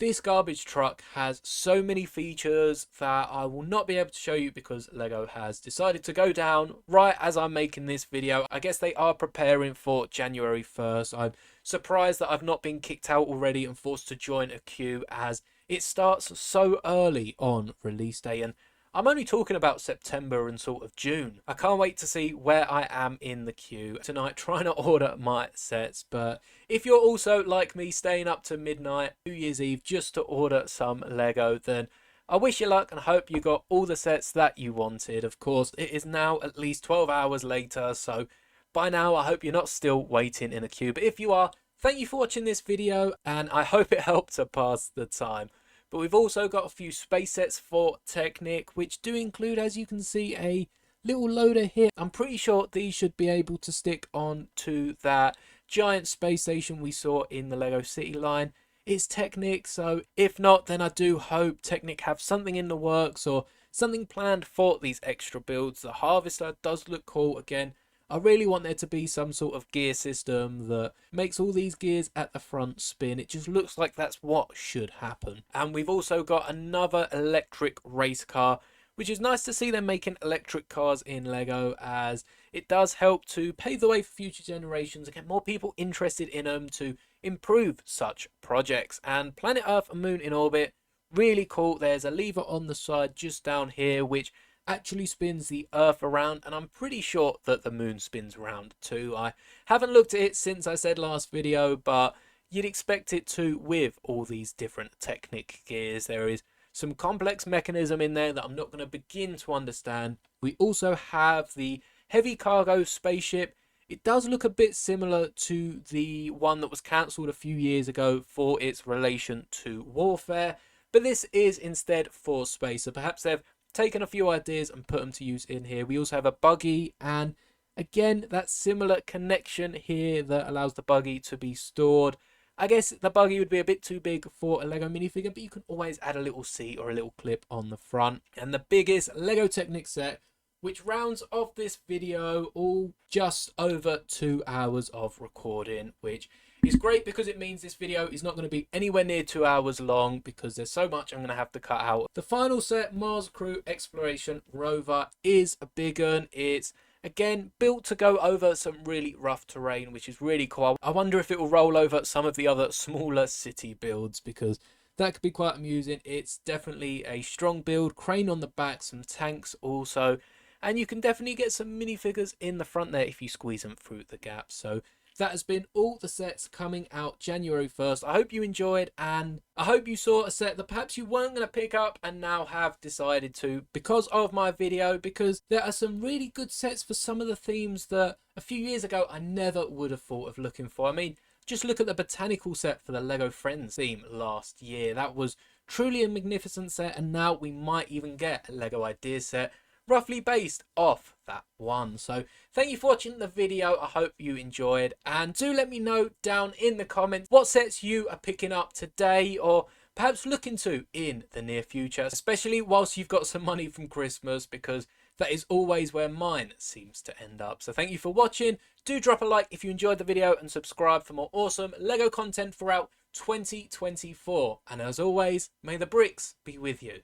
This garbage truck has so many features that I will not be able to show you because LEGO has decided to go down right as I'm making this video. I guess they are preparing for January 1st. I'm surprised that I've not been kicked out already and forced to join a queue, as it starts so early on release day, and I'm only talking about September and sort of June. I can't wait to see where I am in the queue tonight, trying to order my sets. But if you're also like me, staying up to midnight, New Year's Eve, just to order some LEGO, then I wish you luck and hope you got all the sets that you wanted. Of course, it is now at least 12 hours later, so by now I hope you're not still waiting in a queue. But if you are, thank you for watching this video, and I hope it helped to pass the time. But we've also got a few space sets for Technic, which do include, as you can see, a little loader here. I'm pretty sure these should be able to stick on to that giant space station we saw in the LEGO City line. It's Technic, so if not, then I do hope Technic have something in the works or something planned for these extra builds. The Harvester does look cool. Again, I really want there to be some sort of gear system that makes all these gears at the front spin. It just looks like that's what should happen. And we've also got another electric race car, which is nice to see them making electric cars in LEGO, as it does help to pave the way for future generations and get more people interested in them to improve such projects. And Planet Earth and Moon in Orbit, really cool. There's a lever on the side just down here which actually spins the Earth around, and I'm pretty sure that the Moon spins around too. I haven't looked at it since I said last video, but you'd expect it to with all these different Technic gears. There is some complex mechanism in there that I'm not going to begin to understand. We also have the heavy cargo spaceship. It does look a bit similar to the one that was cancelled a few years ago for its relation to warfare, but this is instead for space, so perhaps they've taken a few ideas and put them to use in here. We also have a buggy, and again that similar connection here that allows the buggy to be stored. I guess the buggy would be a bit too big for a LEGO minifigure, but you can always add a little seat or a little clip on the front. And the biggest LEGO Technic set, which rounds off this video, all just over 2 hours of recording, which is great because it means this video is not going to be anywhere near 2 hours long because there's so much I'm going to have to cut out. The final set, Mars Crew Exploration Rover, is a big one. It's again built to go over some really rough terrain, which is really cool. I wonder if it will roll over some of the other smaller city builds, because that could be quite amusing. It's definitely a strong build, crane on the back, some tanks also, and you can definitely get some minifigures in the front there if you squeeze them through the gap. So that has been all the sets coming out January 1st. I hope you enjoyed, and I hope you saw a set that perhaps you weren't going to pick up and now have decided to because of my video, because there are some really good sets for some of the themes that a few years ago I never would have thought of looking for. I mean, just look at the botanical set for the LEGO Friends theme last year. That was truly a magnificent set, and now we might even get a LEGO Ideas set roughly based off that one. So thank you for watching the video. I hope you enjoyed, and do let me know down in the comments what sets you are picking up today or perhaps looking to in the near future, especially whilst you've got some money from Christmas, because that is always where mine seems to end up. So thank you for watching. Do drop a like if you enjoyed the video and subscribe for more awesome LEGO content throughout 2024. And as always, may the bricks be with you.